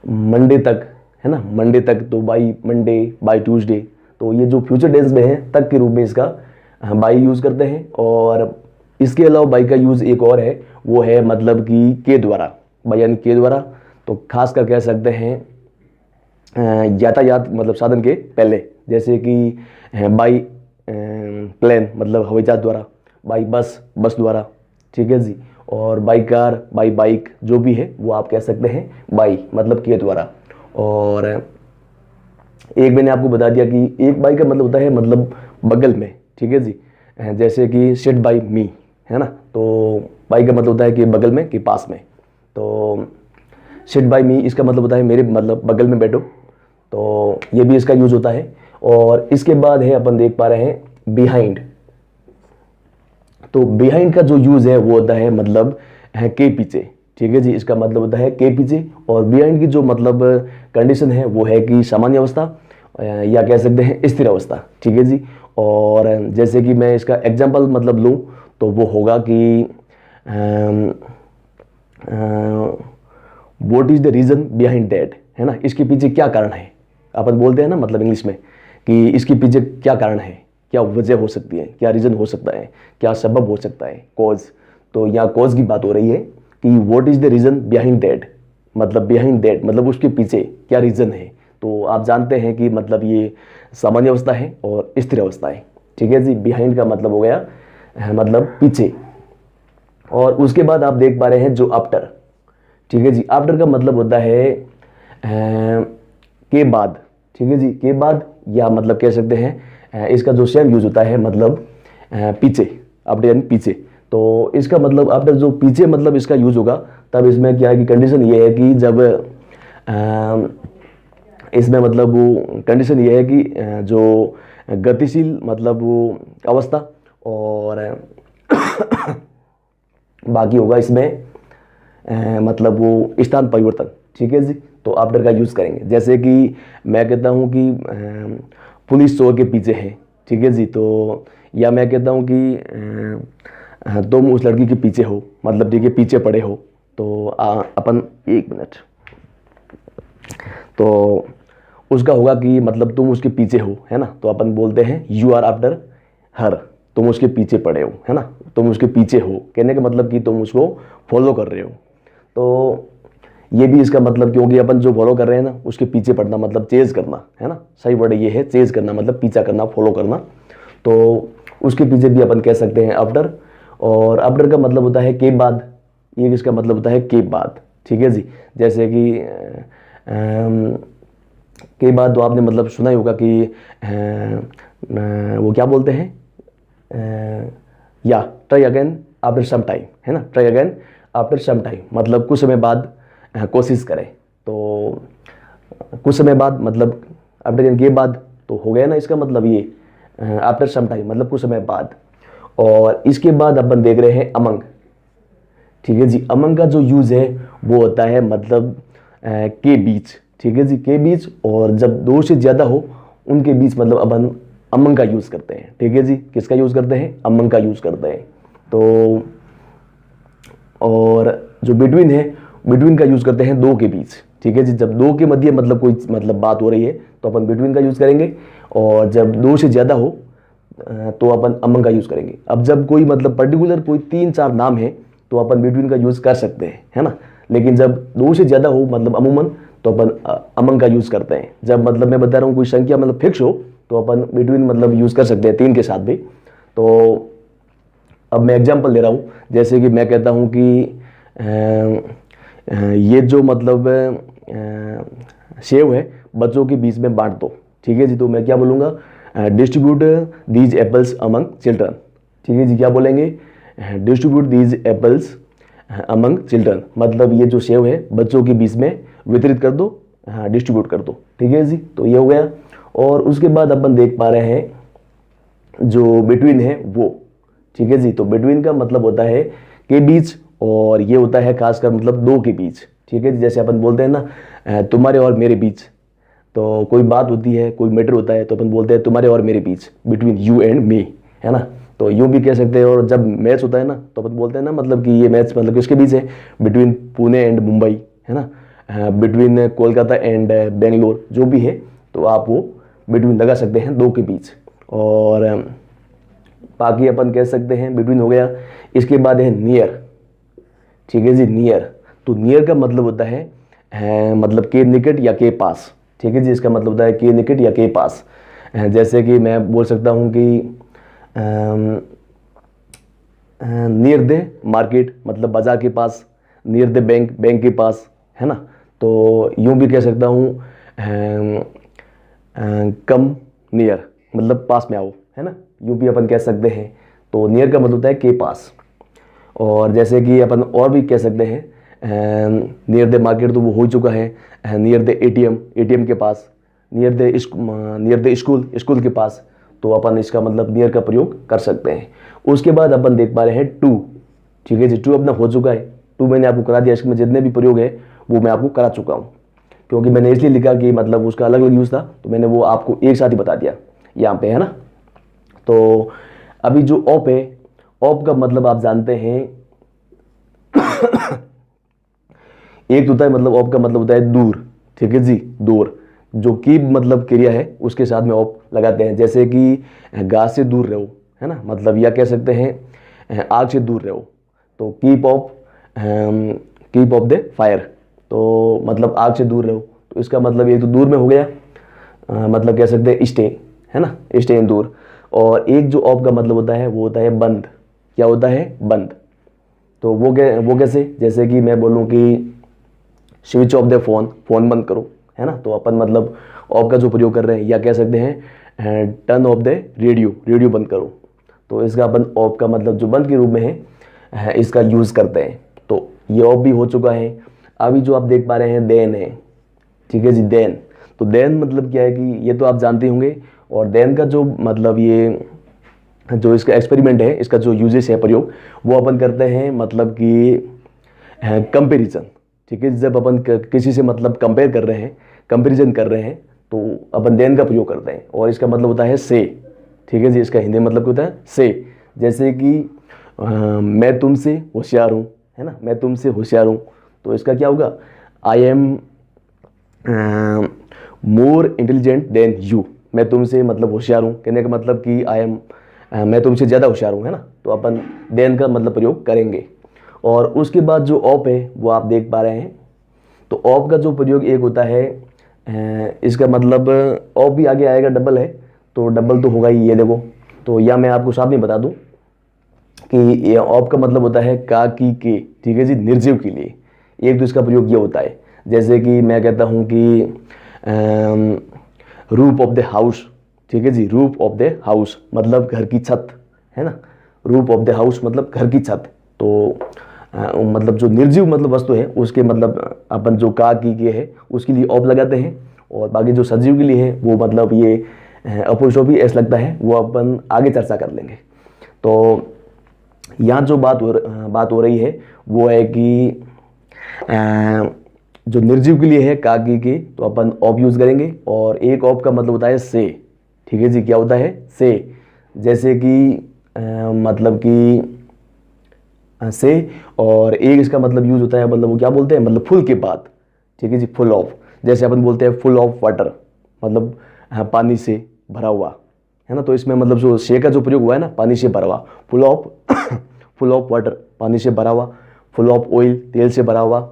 मंडे तक है ना, मंडे तक, तो बाय मंडे, बाय ट्यूसडे। तो ये जो फ्यूचर टेंस में है तक के रूप में इसका बाय यूज़ करते हैं। और इसके अलावा बाय का यूज़ एक और है, वो है मतलब कि के द्वारा, बाय यानी के द्वारा। तो खास कर कह सकते हैं यातायात मतलब साधन के पहले, जैसे कि बाय प्लेन मतलब हवाई जहाज द्वारा, बाय बस, बस द्वारा, ठीक है जी। और बाय कार, बाय बाइक, जो भी है वो आप कह सकते हैं बाय मतलब के द्वारा। और एक मैंने आपको बता दिया कि एक बाय का मतलब होता है मतलब बगल में, ठीक है जी। जैसे कि सिट बाय मी, है ना, तो बाय का मतलब होता है कि बगल में, कि पास में। तो सिट बाय मी इसका मतलब होता है मेरे मतलब बगल में बैठो। तो ये भी इसका यूज होता है। और इसके बाद है अपन देख पा रहे हैं बिहाइंड। तो बिहाइंड का जो यूज है वो होता है मतलब है के पीछे, ठीक है जी। इसका मतलब होता है के पीछे। और बिहाइंड की जो मतलब कंडीशन है वो है कि सामान्य अवस्था या कह सकते हैं स्थिर अवस्था, ठीक है जी। और जैसे कि मैं इसका एग्जांपल मतलब लूँ तो वो होगा कि what is the reason behind that, है ना, इसके पीछे क्या कारण है। अपन बोलते हैं ना मतलब इंग्लिश में कि इसके पीछे क्या कारण है, क्या वजह हो सकती है, क्या रीजन हो सकता है, क्या सबब हो सकता है, कॉज। तो यहाँ कॉज की बात हो रही है कि what is the reason behind that, मतलब बिहाइंड दैट मतलब उसके पीछे क्या रीजन है। तो आप जानते हैं कि मतलब ये सामान्य अवस्था है और स्थिर अवस्था है, ठीक है जी। बिहाइंड का मतलब हो गया मतलब पीछे। और उसके बाद आप देख पा रहे हैं जो आफ्टर, ठीक है जी। आफ्टर का मतलब होता है के बाद, ठीक है जी, के बाद, या मतलब कह सकते हैं इसका जो सेम यूज होता है मतलब पीछे, आफ्टर यानी पीछे। तो इसका मतलब आफ्टर जो पीछे मतलब इसका यूज होगा, तब इसमें क्या है कि कंडीशन ये है कि जब इसमें मतलब वो कंडीशन ये है कि जो गतिशील मतलब वो अवस्था, और बाकी होगा इसमें मतलब वो स्थान परिवर्तन, ठीक है जी। तो आफ्टर का यूज़ करेंगे। जैसे कि मैं कहता हूँ कि पुलिस चोर के पीछे है, ठीक है जी। तो या मैं कहता हूँ कि तुम उस लड़की के पीछे हो, मतलब ठीक है पीछे पड़े हो। तो अपन एक मिनट, तो उसका होगा कि मतलब तुम उसके पीछे हो, है ना। तो अपन बोलते हैं यू आर आफ्टर हर, तुम उसके पीछे पड़े हो, है ना, तुम उसके पीछे हो, कहने का मतलब कि तुम उसको फॉलो कर रहे हो। तो ये भी इसका मतलब, क्योंकि अपन जो फॉलो कर रहे हैं ना उसके पीछे पड़ना मतलब चेज करना, है ना, सही वर्ड ये है चेज करना, मतलब पीछा करना, फॉलो करना। तो उसके पीछे भी अपन कह सकते हैं आफ्टर। और आफ्टर का मतलब होता है के बाद, ये इसका मतलब होता है के बाद, ठीक है जी। जैसे कि के बाद तो आपने मतलब सुना ही होगा कि वो क्या बोलते हैं, या try again after some time, है ना, try again after some time मतलब कुछ समय बाद कोशिश करें। तो कुछ समय बाद मतलब आफ्टर के बाद तो हो गया ना, इसका मतलब ये आफ्टर सम टाइम मतलब कुछ समय बाद। और इसके बाद अपन देख रहे हैं अमंग, ठीक है जी। अमंग का जो यूज है वो होता है मतलब के बीच, ठीक है जी, के बीच। और जब दो से ज्यादा हो उनके बीच मतलब अपन अमंग का यूज करते हैं, ठीक है जी। किसका यूज करते हैं, अमंग का यूज करते हैं। तो और जो बिटवीन है, बिटवीन का यूज करते हैं दो के बीच, ठीक है जी। जब दो के मध्य मतलब कोई मतलब बात हो रही है तो अपन बिटवीन का यूज करेंगे। और जब दो से ज्यादा हो तो अपन अमंग का यूज करेंगे। अब जब कोई मतलब पर्टिकुलर कोई 3-4 नाम है तो अपन बिटवीन का यूज कर सकते हैं, है ना। लेकिन जब दो से ज्यादा हो मतलब अमूमन तो अपन अमंग का यूज करते हैं। जब मतलब मैं बता रहा हूँ कोई संख्या मतलब फिक्स हो तो अपन बिटवीन मतलब यूज कर सकते हैं 3 के साथ भी। तो अब मैं एग्जांपल ले रहा हूँ, जैसे कि मैं कहता हूँ कि ये जो मतलब सेव है बच्चों के बीच में बांट दो, ठीक है जी। तो मैं क्या बोलूँगा, distribute these apples among children, ठीक है जी। क्या बोलेंगे, distribute these apples among children, मतलब ये जो सेव है बच्चों के बीच में वितरित कर दो डिस्ट्रीब्यूट कर दो। ठीक है जी, तो ये हो गया। और उसके बाद अपन देख पा रहे हैं जो बिटवीन है वो। ठीक है जी, तो बिटवीन का मतलब होता है के बीच, और ये होता है खासकर मतलब दो के बीच। ठीक है जी, जैसे अपन बोलते हैं ना तुम्हारे और मेरे बीच, तो कोई बात होती है, कोई मैटर होता है तो अपन बोलते हैं तुम्हारे और मेरे बीच, बिटवीन यू एंड मी, है ना। तो यूं भी कह सकते हैं। और जब मैच होता है ना तो अपन बोलते हैं ना मतलब कि ये मैच मतलब किसके बीच है, बिटवीन पुणे एंड मुंबई, है ना, बिटवीन कोलकाता एंड बेंगलोर, जो भी है तो आप वो बिटवीन लगा सकते हैं दो के बीच। और बाकी अपन कह सकते हैं बिटवीन हो गया। इसके बाद है नियर। ठीक है जी, नियर। तो नियर का मतलब होता है मतलब के निकट या के पास। ठीक है जी, इसका मतलब होता है के निकट या के पास। जैसे कि मैं बोल सकता हूँ कि नियर द मार्केट मतलब बाजार के पास, नियर द बैंक बैंक के पास, है ना। तो यूं भी कह सकता हूँ कम नियर मतलब पास में आओ, है ना, यूं भी अपन कह सकते हैं। तो नियर का मतलब होता है के पास। और जैसे कि अपन और भी कह सकते हैं नियर द मार्केट, तो वो हो चुका है। नियर द एटीएम, एटीएम के पास। नियर द स्कूल, स्कूल के पास। तो अपन इसका मतलब नियर का प्रयोग कर सकते हैं। उसके बाद अपन देख पा रहे हैं टू। ठीक है जी, टू अपना हो चुका है। टू मैंने आपको करा दिया, इसमें जितने भी प्रयोग है वो मैं आपको करा चुका हूँ, क्योंकि मैंने इसलिए लिखा कि मतलब उसका अलग अलग यूज़ था, तो मैंने वो आपको एक साथ ही बता दिया यहाँ पे, है ना। तो अभी जो ऑप है, ऑप का मतलब आप जानते हैं एक होता है मतलब ऑप का मतलब होता है दूर। ठीक है जी, दूर। जो की मतलब क्रिया है उसके साथ में ऑप लगाते हैं, जैसे कि घास से दूर रहो, है ना, मतलब या कह सकते हैं आग से दूर रहो। तो कीप ऑफ द फायर, तो मतलब आग से दूर रहो। तो इसका मतलब ये तो दूर में हो गया, मतलब कह सकते हैं स्टे, है ना, स्टे इन दूर। और एक जो ऑफ का मतलब होता है वो होता है बंद। क्या होता है, बंद। तो वो कैसे, जैसे कि मैं बोलूँ कि switch off the phone, phone बंद करो, है ना। तो अपन मतलब ऑफ का जो प्रयोग कर रहे हैं, या कह सकते हैं turn off the radio, radio बंद करो। तो इसका अपन ऑफ का मतलब जो बंद के रूप में है इसका यूज़ करते हैं। तो ये ऑफ भी हो चुका है। अभी जो आप देख पा रहे हैं देन है। ठीक है जी, देन। तो देन मतलब क्या है कि ये तो आप जानते होंगे। और देन का जो मतलब ये जो इसका एक्सपेरिमेंट है, इसका जो यूजेस है, प्रयोग, वो अपन करते हैं मतलब कि कंपेरिजन। ठीक है, जब अपन किसी से मतलब कंपेयर कर रहे हैं, कंपेरिजन कर रहे हैं, तो अपन देन का प्रयोग करते हैं। और इसका मतलब होता है से। ठीक है जी, इसका हिंदी में मतलब होता है से। जैसे कि मैं तुमसे होशियार हूँ, है ना, मैं तुमसे होशियार हूँ। तो इसका क्या होगा, I am more intelligent then you. मैं तुमसे मतलब होशियार हूँ, कहने का मतलब कि आई एम मैं तुमसे ज़्यादा होशियार हूँ, है ना। तो अपन देन का मतलब प्रयोग करेंगे। और उसके बाद जो ऑप है वो आप देख पा रहे हैं। तो ऑप का जो प्रयोग एक होता है इसका मतलब ऑप भी आगे आएगा, डबल है, तो डबल तो होगा ही, ये देखो। तो या मैं आपको सामने बता दूं कि ये ऑप का मतलब होता है का की के। ठीक है जी, निर्जीव के लिए एक तो इसका प्रयोग ये होता है। जैसे कि मैं कहता हूँ कि रूफ ऑफ द हाउस। ठीक है जी, रूफ ऑफ द हाउस मतलब घर की छत, है ना। रूफ ऑफ द हाउस मतलब घर की छत। तो मतलब जो निर्जीव मतलब वस्तु है उसके मतलब अपन जो का की के है उसके लिए ऑप लगाते हैं। और बाकी जो सजीव के लिए है वो मतलब ये अपोस्ट्रोफी एस लगता है, वो अपन आगे चर्चा कर लेंगे। तो यहाँ जो बात हो रही है वो है कि जो निर्जीव के लिए है का की के, तो अपन ऑप यूज करेंगे। और एक ऑप का मतलब होता है से। ठीक है जी, क्या होता है, से। जैसे कि मतलब कि से। और एक इसका मतलब यूज होता है, मतलब वो क्या बोलते हैं, मतलब फुल के बाद। ठीक है जी, फुल ऑफ। जैसे अपन बोलते हैं फुल ऑफ वाटर, मतलब पानी से भरा हुआ, है ना। तो इसमें मतलब जो से का जो प्रयोग हुआ है ना, पानी से भरा हुआ, full of full of water, पानी से भरा हुआ। फुल ऑफ ऑयल, तेल से भरा हुआ।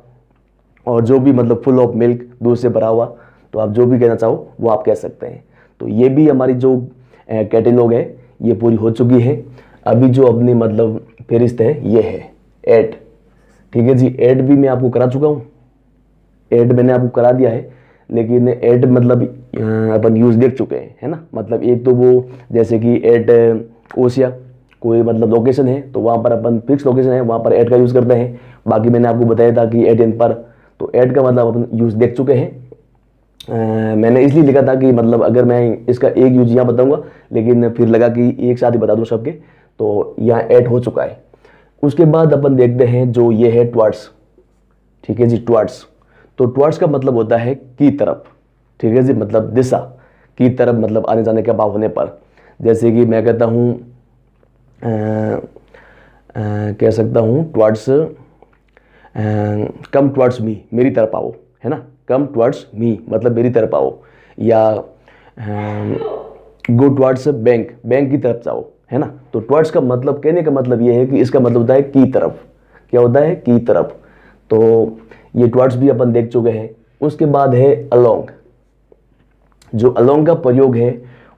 और जो भी मतलब फुल ऑफ मिल्क, दूध से भरा हुआ। तो आप जो भी कहना चाहो वो आप कह सकते हैं। तो ये भी हमारी जो कैटेलॉग है ये पूरी हो चुकी है। अभी जो अपनी मतलब फहरिस्त है ये है ऐड। ठीक है जी, ऐड भी मैं आपको करा चुका हूँ, ऐड मैंने आपको करा दिया है। लेकिन ऐड मतलब अपन यूज देख चुके हैं, है ना। मतलब एक तो वो जैसे कि ऐड ओसिया, कोई मतलब लोकेशन है तो वहाँ पर अपन फिक्स लोकेशन है वहाँ पर ऐड का यूज़ करते हैं। बाकी मैंने आपको बताया था कि ऐड इन पर, तो ऐड का मतलब अपन यूज़ देख चुके हैं। मैंने इसलिए लिखा था कि मतलब अगर मैं इसका एक यूज यहाँ बताऊंगा, लेकिन फिर लगा कि एक साथ ही बता दूं सबके, तो यहाँ ऐड हो चुका है। उसके बाद अपन देखते हैं जो ये है टुवर्ड्स। ठीक है जी, टुवर्ड्स। तो टुवर्ड्स का मतलब होता है की तरफ। ठीक है जी, मतलब दिशा की तरफ, मतलब आने जाने का भाव होने पर। जैसे कि मैं कहता हूँ, कह सकता हूँ टुवर्ड्स, कम टुवर्ड्स मी, मेरी तरफ आओ, है ना। कम टुवर्ड्स मी मतलब मेरी तरफ आओ, या गो टुवर्ड्स बैंक, बैंक की तरफ जाओ, है ना। तो टुवर्ड्स का मतलब, कहने का मतलब ये है कि इसका मतलब होता है की तरफ। क्या होता है? की तरफ। तो ये टुवर्ड्स भी अपन देख चुके हैं। उसके बाद है अलोंग। जो अलोंग का प्रयोग है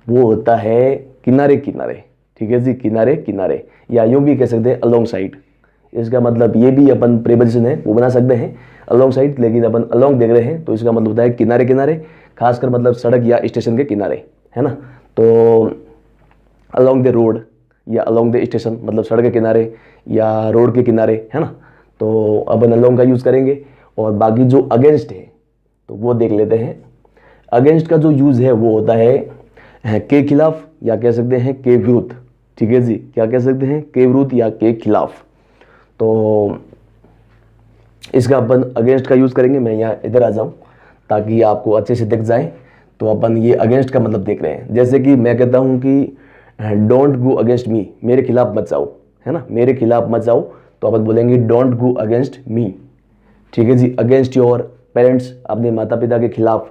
वो होता है किनारे किनारे। ठीक है जी, किनारे किनारे, या यूं भी कह सकते हैं अलोंग साइड। इसका मतलब ये भी अपन प्रीपोजिशन है वो बना सकते हैं अलोंग साइड, लेकिन अपन अलोंग देख रहे हैं तो इसका मतलब होता है किनारे किनारे, खासकर मतलब सड़क या स्टेशन के किनारे, है ना। तो अलोंग द रोड या अलोंग द स्टेशन मतलब सड़क के किनारे या रोड के किनारे, है ना। तो अपन अलोंग का यूज़ करेंगे। और बाकी जो अगेंस्ट है तो वो देख लेते हैं। अगेंस्ट का जो यूज़ है वो होता है के खिलाफ, या कह सकते हैं के विरुद्ध। ठीक है जी, क्या कह सकते हैं? के विरुद्ध या के खिलाफ। तो इसका अपन अगेंस्ट का यूज़ करेंगे। मैं यहाँ इधर आ जाऊँ ताकि आपको अच्छे से दिख जाए। तो अपन ये अगेंस्ट का मतलब देख रहे हैं। जैसे कि मैं कहता हूँ कि डोंट गो अगेंस्ट मी, मेरे खिलाफ मत जाओ, है ना, मेरे खिलाफ मत जाओ। तो अपन बोलेंगे डोंट गो अगेंस्ट मी। ठीक है जी, अगेंस्ट योर पेरेंट्स, अपने माता पिता के खिलाफ।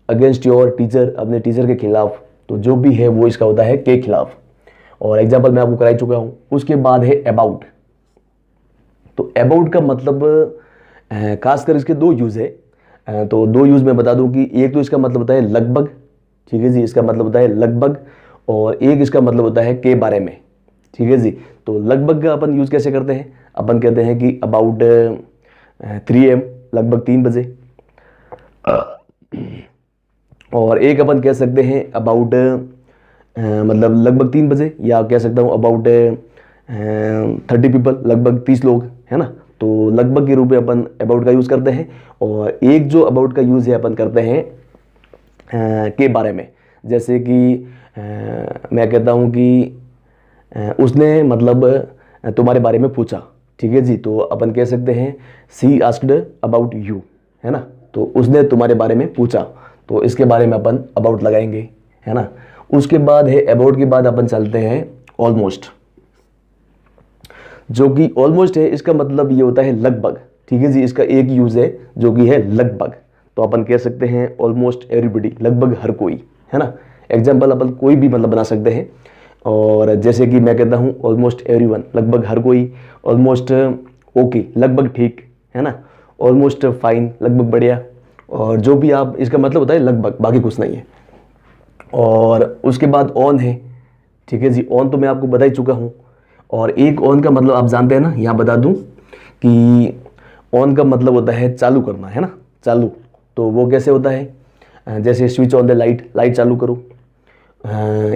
अगेंस्ट योर टीचर, अपने टीचर के खिलाफ। तो जो भी है वो इसका होता है के खिलाफ। और एग्जाम्पल मैं आपको करा चुका हूँ। उसके बाद है अबाउट। तो अबाउट का मतलब खासकर इसके दो यूज़ है। तो दो यूज़ मैं बता दूं कि एक तो इसका मतलब होता है लगभग। ठीक है जी, इसका मतलब होता है लगभग। और एक इसका मतलब होता है के बारे में। ठीक है जी, तो लगभग का अपन यूज़ कैसे करते हैं? अपन कहते हैं कि अबाउट 3 AM, लगभग 3 बजे। और एक अपन कह सकते हैं अबाउट मतलब लगभग 3 बजे, या कह सकता हूँ अबाउट 30 पीपल, लगभग 30 लोग, है ना। तो लगभग के रूप में अपन अबाउट का यूज़ करते हैं। और एक जो अबाउट का यूज़ है अपन करते हैं के बारे में। जैसे कि मैं कहता हूँ कि उसने मतलब तुम्हारे बारे में पूछा। ठीक है जी, तो अपन कह सकते हैं सी आस्क्ड अबाउट यू, है ना। तो उसने तुम्हारे बारे में पूछा, तो इसके बारे में अपन अबाउट लगाएंगे, है ना। उसके बाद है अबाउट के बाद अपन चलते हैं ऑलमोस्ट। जो कि ऑलमोस्ट है, इसका मतलब ये होता है लगभग। ठीक है जी, इसका एक यूज़ है जो कि है लगभग। तो अपन कह सकते हैं ऑलमोस्ट एवरीबडी, लगभग हर कोई, है ना। एग्जाम्पल अपन कोई भी मतलब बना सकते हैं। और जैसे कि मैं कहता हूँ ऑलमोस्ट एवरीवन, लगभग हर कोई। ऑलमोस्ट ओके, लगभग ठीक, है ना। ऑलमोस्ट फाइन, लगभग बढ़िया। और जो भी आप, इसका मतलब होता है लगभग, बाकी कुछ नहीं है। और उसके बाद ऑन है। ठीक है जी, ऑन तो मैं आपको बता ही चुका हूँ। और एक ऑन का मतलब आप जानते हैं ना, यहाँ बता दूँ कि ऑन का मतलब होता है चालू करना, है ना, चालू। तो वो कैसे होता है? जैसे switch on the light, light चालू करो।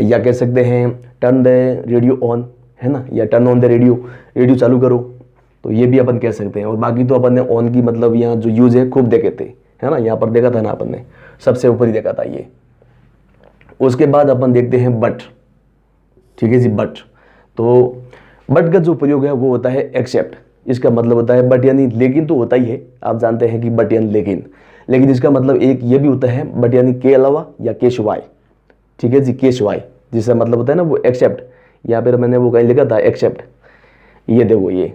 या कह सकते हैं टर्न द रेडियो ऑन, है ना, या turn on the radio, radio चालू करो। तो ये भी अपन कह सकते हैं। और बाकी तो अपन ने ऑन की मतलब यहाँ जो यूज़ है खूब देखे थे, है ना। यहाँ पर देखा था ना अपन ने, सबसे ऊपर ही देखा था ये। उसके बाद अपन देखते हैं बट। ठीक है जी, बट। तो बट का जो प्रयोग है वो होता है एक्सेप्ट। इसका मतलब होता है बट यानी लेकिन, तो होता ही है, आप जानते हैं कि बट यानी लेकिन। लेकिन इसका मतलब एक ये भी होता है बट यानी के अलावा या के शिवाय। ठीक है जी, के शिवाय, जिसका मतलब होता है ना वो एक्सेप्ट। यहाँ पर मैंने वो कहीं लिखा था एक्सेप्ट। ये देखो, ये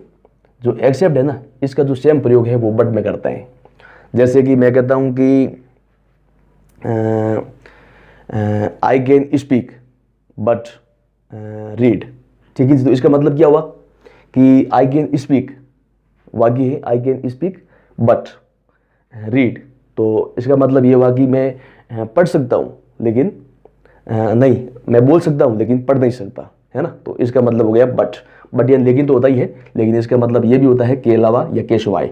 जो एक्सेप्ट है ना, इसका जो सेम प्रयोग है वो बट में करते हैं। जैसे कि मैं कहता हूँ कि I can speak but read. ठीक है जी, तो इसका मतलब क्या हुआ कि आई कैन स्पीक, वाक्य है I can speak but read. तो इसका मतलब ये हुआ कि मैं पढ़ सकता हूँ लेकिन नहीं, मैं बोल सकता हूँ लेकिन पढ़ नहीं सकता, है ना। तो इसका मतलब हो गया बट। बट यानी लेकिन तो होता ही है, लेकिन इसका मतलब ये भी होता है के अलावा या के शिवाय।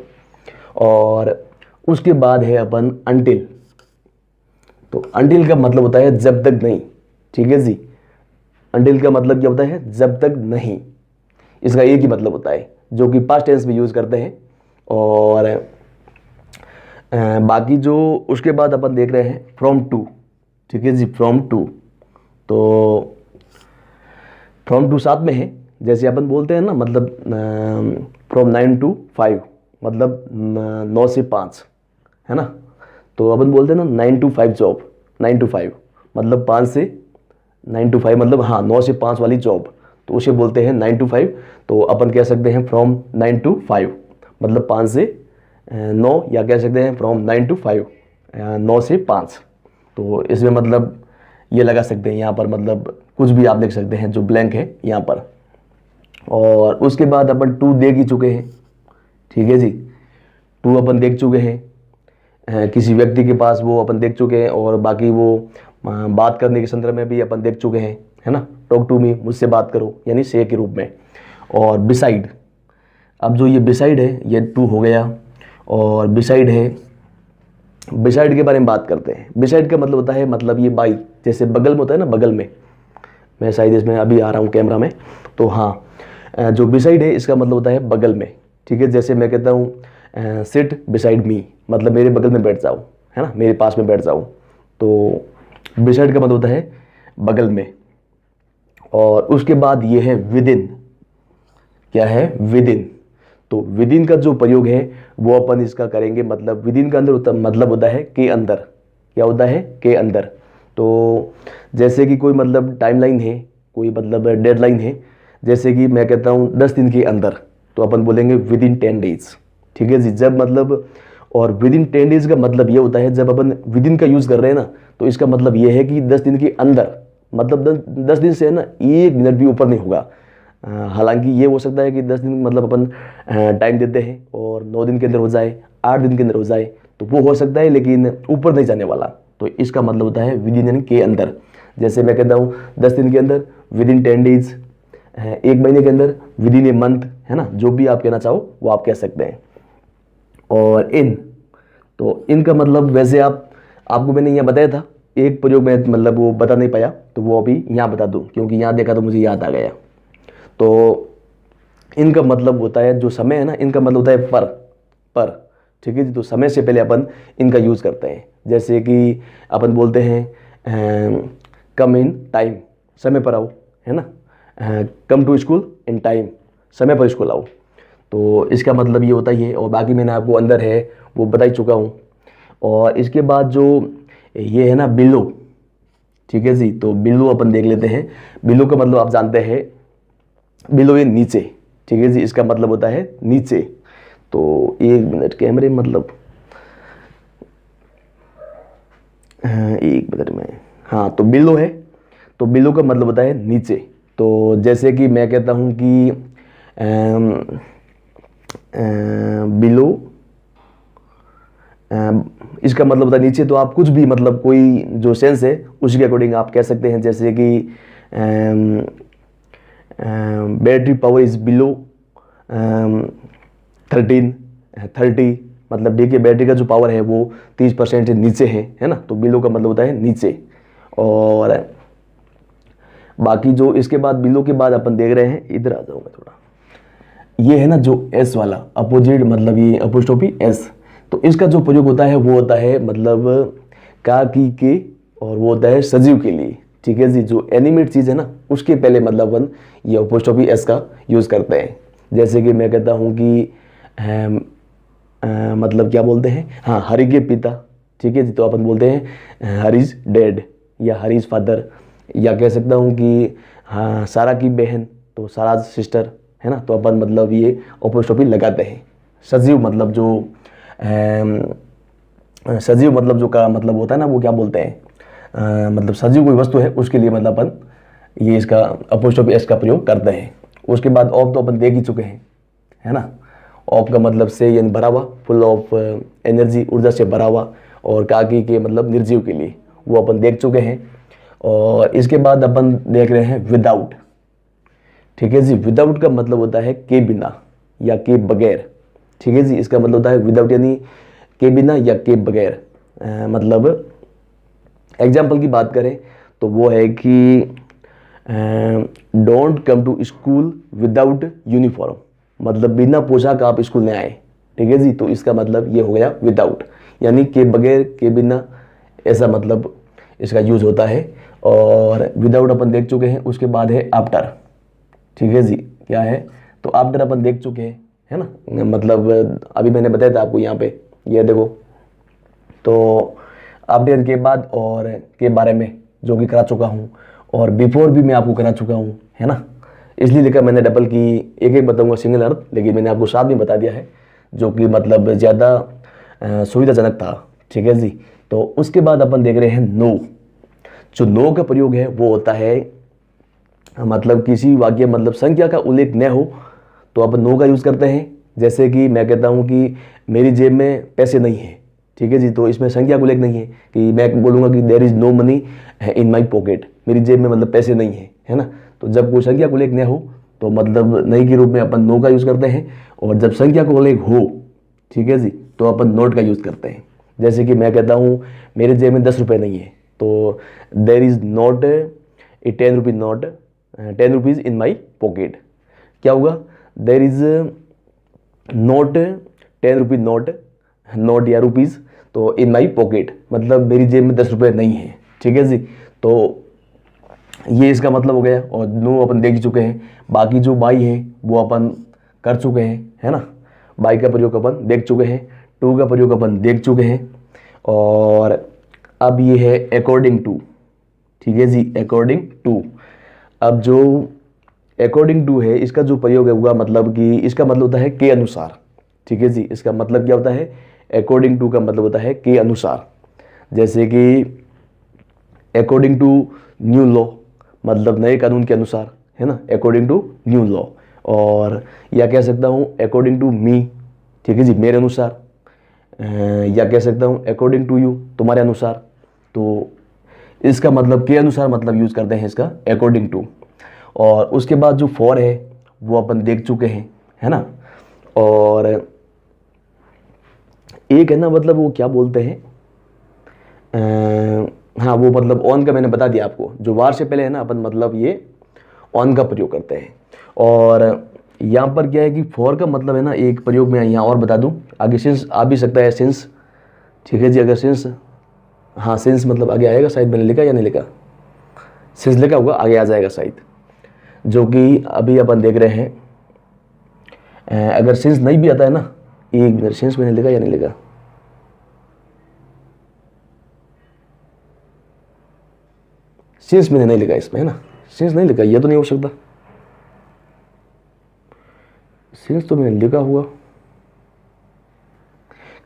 और उसके बाद है अपन अनटिल। तो अनटिल का मतलब होता है जब तक नहीं। ठीक है जी, अनटिल का मतलब क्या होता है? जब तक नहीं। इसका एक ही मतलब होता है, जो कि पास्ट टेंस में यूज़ करते हैं। और बाकी जो उसके बाद अपन देख रहे हैं फ्रॉम टू, ठीक है जी, फ्रॉम टू। तो फ्रॉम टू साथ में है, जैसे अपन बोलते हैं ना, मतलब फ्रॉम 9 to 5, मतलब 9 से 5, है ना। तो अपन बोलते हैं ना 9 to 5 जॉब, 9 to 5 मतलब 5 से 9 to 5, मतलब हाँ 9 से 5 वाली जॉब, तो उसे बोलते हैं 9 to 5। तो अपन कह सकते हैं फ्रॉम 9 to 5 मतलब 5 से 9, या कह सकते हैं फ्रॉम 9 to 5 9 से 5। तो इसमें मतलब ये लगा सकते हैं यहाँ पर, मतलब कुछ भी आप लिख सकते हैं जो ब्लैंक है यहाँ पर। और उसके बाद अपन टू देख ही चुके हैं, ठीक है जी, टू अपन देख चुके हैं, किसी व्यक्ति के पास वो अपन देख चुके हैं, और बाकी वो बात करने के संदर्भ में भी अपन देख चुके हैं, है ना। टॉक टू मी, मुझसे बात करो, यानी से के रूप में। और बिसाइड, अब जो ये बिसाइड है ये टू हो गया, और बिसाइड है, बिसाइड के बारे में बात करते हैं। बिसाइड का मतलब होता है, मतलब ये बाई, जैसे बगल में होता है ना, बगल में, मैं शायद इसमें अभी आ रहा हूँ कैमरा में, तो हाँ जो बिसाइड है इसका मतलब होता है बगल में, ठीक है। जैसे मैं कहता हूँ सिट बिसाइड मी, मतलब मेरे बगल में बैठ जाओ, है ना, मेरे पास में बैठ जाओ। तो बिसाइड का मतलब होता है बगल में। और उसके बाद ये है विद इन, क्या है, विद इन। तो विद इन का जो प्रयोग है वो अपन इसका करेंगे, मतलब विद इन का अंदर मतलब होता है के अंदर, क्या होता है, के अंदर। तो जैसे कि कोई मतलब टाइमलाइन है, कोई मतलब डेडलाइन है, जैसे कि मैं कहता हूँ 10 दिन के अंदर, तो अपन बोलेंगे विद इन 10 days, ठीक है जी। जब मतलब, और विद इन 10 days का मतलब ये होता है, जब अपन विद इन का यूज़ कर रहे हैं ना, तो इसका मतलब ये है कि 10 दिन के अंदर, मतलब 10 दिन से है ना 1 मिनट भी ऊपर नहीं होगा। हालांकि ये हो सकता है कि 10 दिन मतलब अपन टाइम देते हैं और 9 दिन के अंदर हो जाए, 8 दिन के अंदर हो जाए, तो वो हो सकता है, लेकिन ऊपर नहीं जाने वाला। तो इसका मतलब होता है विद इन, यानी के अंदर। जैसे मैं कहता हूँ 10 दिन के अंदर, विद इन 10 days, 1 महीने के अंदर, विद इन ए मंथ, है ना, जो भी आप कहना चाहो वो आप कह सकते हैं। और इन, तो इन का मतलब वैसे आपको मैंने यहाँ बताया था, एक प्रयोग में मतलब वो बता नहीं पाया, तो वो अभी यहाँ बता दूँ, क्योंकि यहाँ देखा तो मुझे याद आ गया। तो इनका मतलब होता है, जो समय है ना, इनका मतलब होता है पर, ठीक है जी। तो समय से पहले अपन इनका यूज़ करते हैं, जैसे कि अपन बोलते हैं कम इन टाइम, समय पर आओ, है ना, come to school in time, समय पर स्कूल आओ। तो इसका मतलब ये होता ही है, और बाकी मैंने आपको अंदर है वो बता ही चुका हूँ। और इसके बाद जो ये है ना बिलो, ठीक है जी, तो बिलो अपन देख लेते हैं। बिलो का मतलब आप जानते हैं, बिलो ये नीचे, ठीक है जी, इसका मतलब होता है नीचे। तो 1 मिनट कैमरे, मतलब 1 मिनट में, हाँ, तो बिलो है, तो बिलो का मतलब होता है नीचे। तो जैसे कि मैं कहता हूँ कि बिलो, इसका मतलब होता है नीचे। तो आप कुछ भी, मतलब कोई जो सेंस है उसी के अकॉर्डिंग आप कह सकते हैं, जैसे कि बैटरी पावर इज बिलो 30, मतलब देखिए बैटरी का जो पावर है वो 30% से नीचे है ना। तो बिलो का मतलब होता है नीचे। और बाकी जो इसके बाद बिलो के बाद अपन देख रहे हैं, इधर आ जाऊंगा थोड़ा, ये है ना जो एस वाला अपोजिट, मतलब ये अपोस्ट्रोफी एस। तो इसका जो प्रयोग होता है वो होता है मतलब का, की, के, और वो होता है सजीव के लिए, ठीक है जी। जो एनिमेट चीज़ है ना उसके पहले मतलब अपन ये अपोस्ट्रोफी एस का यूज़ करते हैं। जैसे कि मैं कहता हूँ कि मतलब क्या बोलते हैं, हाँ, हरि के पिता, ठीक है जी, तो अपन बोलते हैं हरि इज डेड, या हरि इज फादर, या कह सकता हूँ कि हाँ सारा की बहन, तो सारा सिस्टर, है ना। तो अपन मतलब ये अपोस्ट्रोफी लगाते हैं। सजीव मतलब जो सजीव मतलब जो का मतलब होता है ना, वो क्या बोलते हैं, मतलब सजीव कोई वस्तु है उसके लिए मतलब अपन ये इसका अपोस्ट्रोफी एस का प्रयोग करते हैं। उसके बाद ऑफ तो अपन देख ही चुके हैं, है ना। ऑफ का मतलब से, यानी भरा हुआ, फुल ऑफ एनर्जी, ऊर्जा से भरा हुआ। और काकी के मतलब निर्जीव के लिए, वो अपन देख चुके हैं। और इसके बाद अपन देख रहे हैं विदाउट, ठीक है जी। विदाउट का मतलब होता है के बिना या के बगैर, ठीक है जी। इसका मतलब होता है विदाउट, यानी के बिना या के बगैर। मतलब एग्जाम्पल की बात करें तो वो है कि don't come to school without uniform, मतलब बिना पोशाक आप स्कूल में आए, ठीक है जी। तो इसका मतलब ये हो गया विदाउट, यानी के बगैर, के बिना, ऐसा मतलब इसका यूज़ होता है। और विदाउट अपन देख चुके हैं। उसके बाद है आफ्टर, ठीक है जी, क्या है, तो आफ्टर अपन देख चुके हैं, है ना, मतलब अभी मैंने बताया था आपको यहाँ पे, ये देखो, तो आफ्टर के बाद और के बारे में जो कि करा चुका हूँ, और बिफोर भी मैं आपको करा चुका हूँ, है ना, इसलिए लिखा मैंने डबल की, एक एक बताऊंगा सिंगल अर्थ, लेकिन मैंने आपको साथ में बता दिया है, जो कि मतलब ज़्यादा सुविधाजनक था, ठीक है जी। तो उसके बाद अपन देख रहे हैं नो। जो नो का प्रयोग है वो होता है, मतलब किसी वाक्य मतलब संख्या का उल्लेख न हो तो अपन नो का यूज़ करते हैं। जैसे कि मैं कहता हूँ कि मेरी जेब में पैसे नहीं है, ठीक है जी, तो इसमें संख्या का उल्लेख नहीं है कि मैं बोलूँगा कि there is no money in my pocket, मेरी जेब में मतलब पैसे नहीं है ना। तो जब कोई संख्या का उल्लेख न हो तो मतलब नहीं के रूप में अपन नो का यूज़ करते हैं, और जब संख्या का उल्लेख हो, ठीक है जी, तो अपन नोट का यूज़ करते हैं। जैसे कि मैं कहता हूँ मेरे जेब में 10 रुपये नहीं है, तो there is not a 10 rupees note, 10 rupees in my pocket, क्या होगा, there is note 10 rupees note या रुपीज़, तो इन माई पॉकेट मतलब मेरी जेब में 10 रुपये नहीं है, ठीक है जी। तो ये इसका मतलब हो गया। और नो अपन देख चुके हैं। बाकी जो बाई है वो अपन कर चुके हैं, है ना, बाई का प्रयोग अपन देख चुके हैं, टू का प्रयोग अपन देख चुके हैं। और अब ये है अकॉर्डिंग टू, ठीक है जी, अकॉर्डिंग टू। अब जो अकॉर्डिंग टू है, इसका जो प्रयोग होगा मतलब कि इसका मतलब होता है के अनुसार, ठीक है जी। इसका मतलब क्या होता है, अकॉर्डिंग टू का मतलब होता है के अनुसार। जैसे कि अकॉर्डिंग टू न्यू लॉ, मतलब नए कानून के अनुसार, है ना, अकॉर्डिंग टू न्यू लॉ। और या कह सकता हूँ अकॉर्डिंग टू मी, ठीक है जी, मेरे अनुसार। या कह सकता हूँ अकॉर्डिंग टू यू, तुम्हारे अनुसार। तो इसका मतलब के अनुसार मतलब यूज़ करते हैं इसका अकॉर्डिंग टू। और उसके बाद जो फॉर है वो अपन देख चुके हैं, है ना। और एक है ना, मतलब वो क्या बोलते हैं, हाँ वो मतलब ऑन का मैंने बता दिया आपको। जो वार से पहले है ना अपन मतलब ये ऑन का प्रयोग करते हैं। और यहाँ पर क्या है कि फॉर का मतलब है ना, एक प्रयोग मैं यहाँ और बता दूँ, आगे सिंस आ भी सकता है, सिंस, ठीक है जी। अगर सिंस, हाँ सिंस मतलब आगे आएगा शायद, मैंने लिखा या नहीं लिखा, सिंस लिखा होगा, आगे आ जाएगा शायद, जो कि अभी अपन देख रहे हैं। अगर सिंस नहीं भी आता है ना, एक मिनट, सिंस मैंने लिखा या नहीं लिखा, सिंस मैंने नहीं लिखा इसमें, है ना, सिंस नहीं लिखा, ये तो नहीं हो सकता, सिंस तो मैंने लिखा हुआ,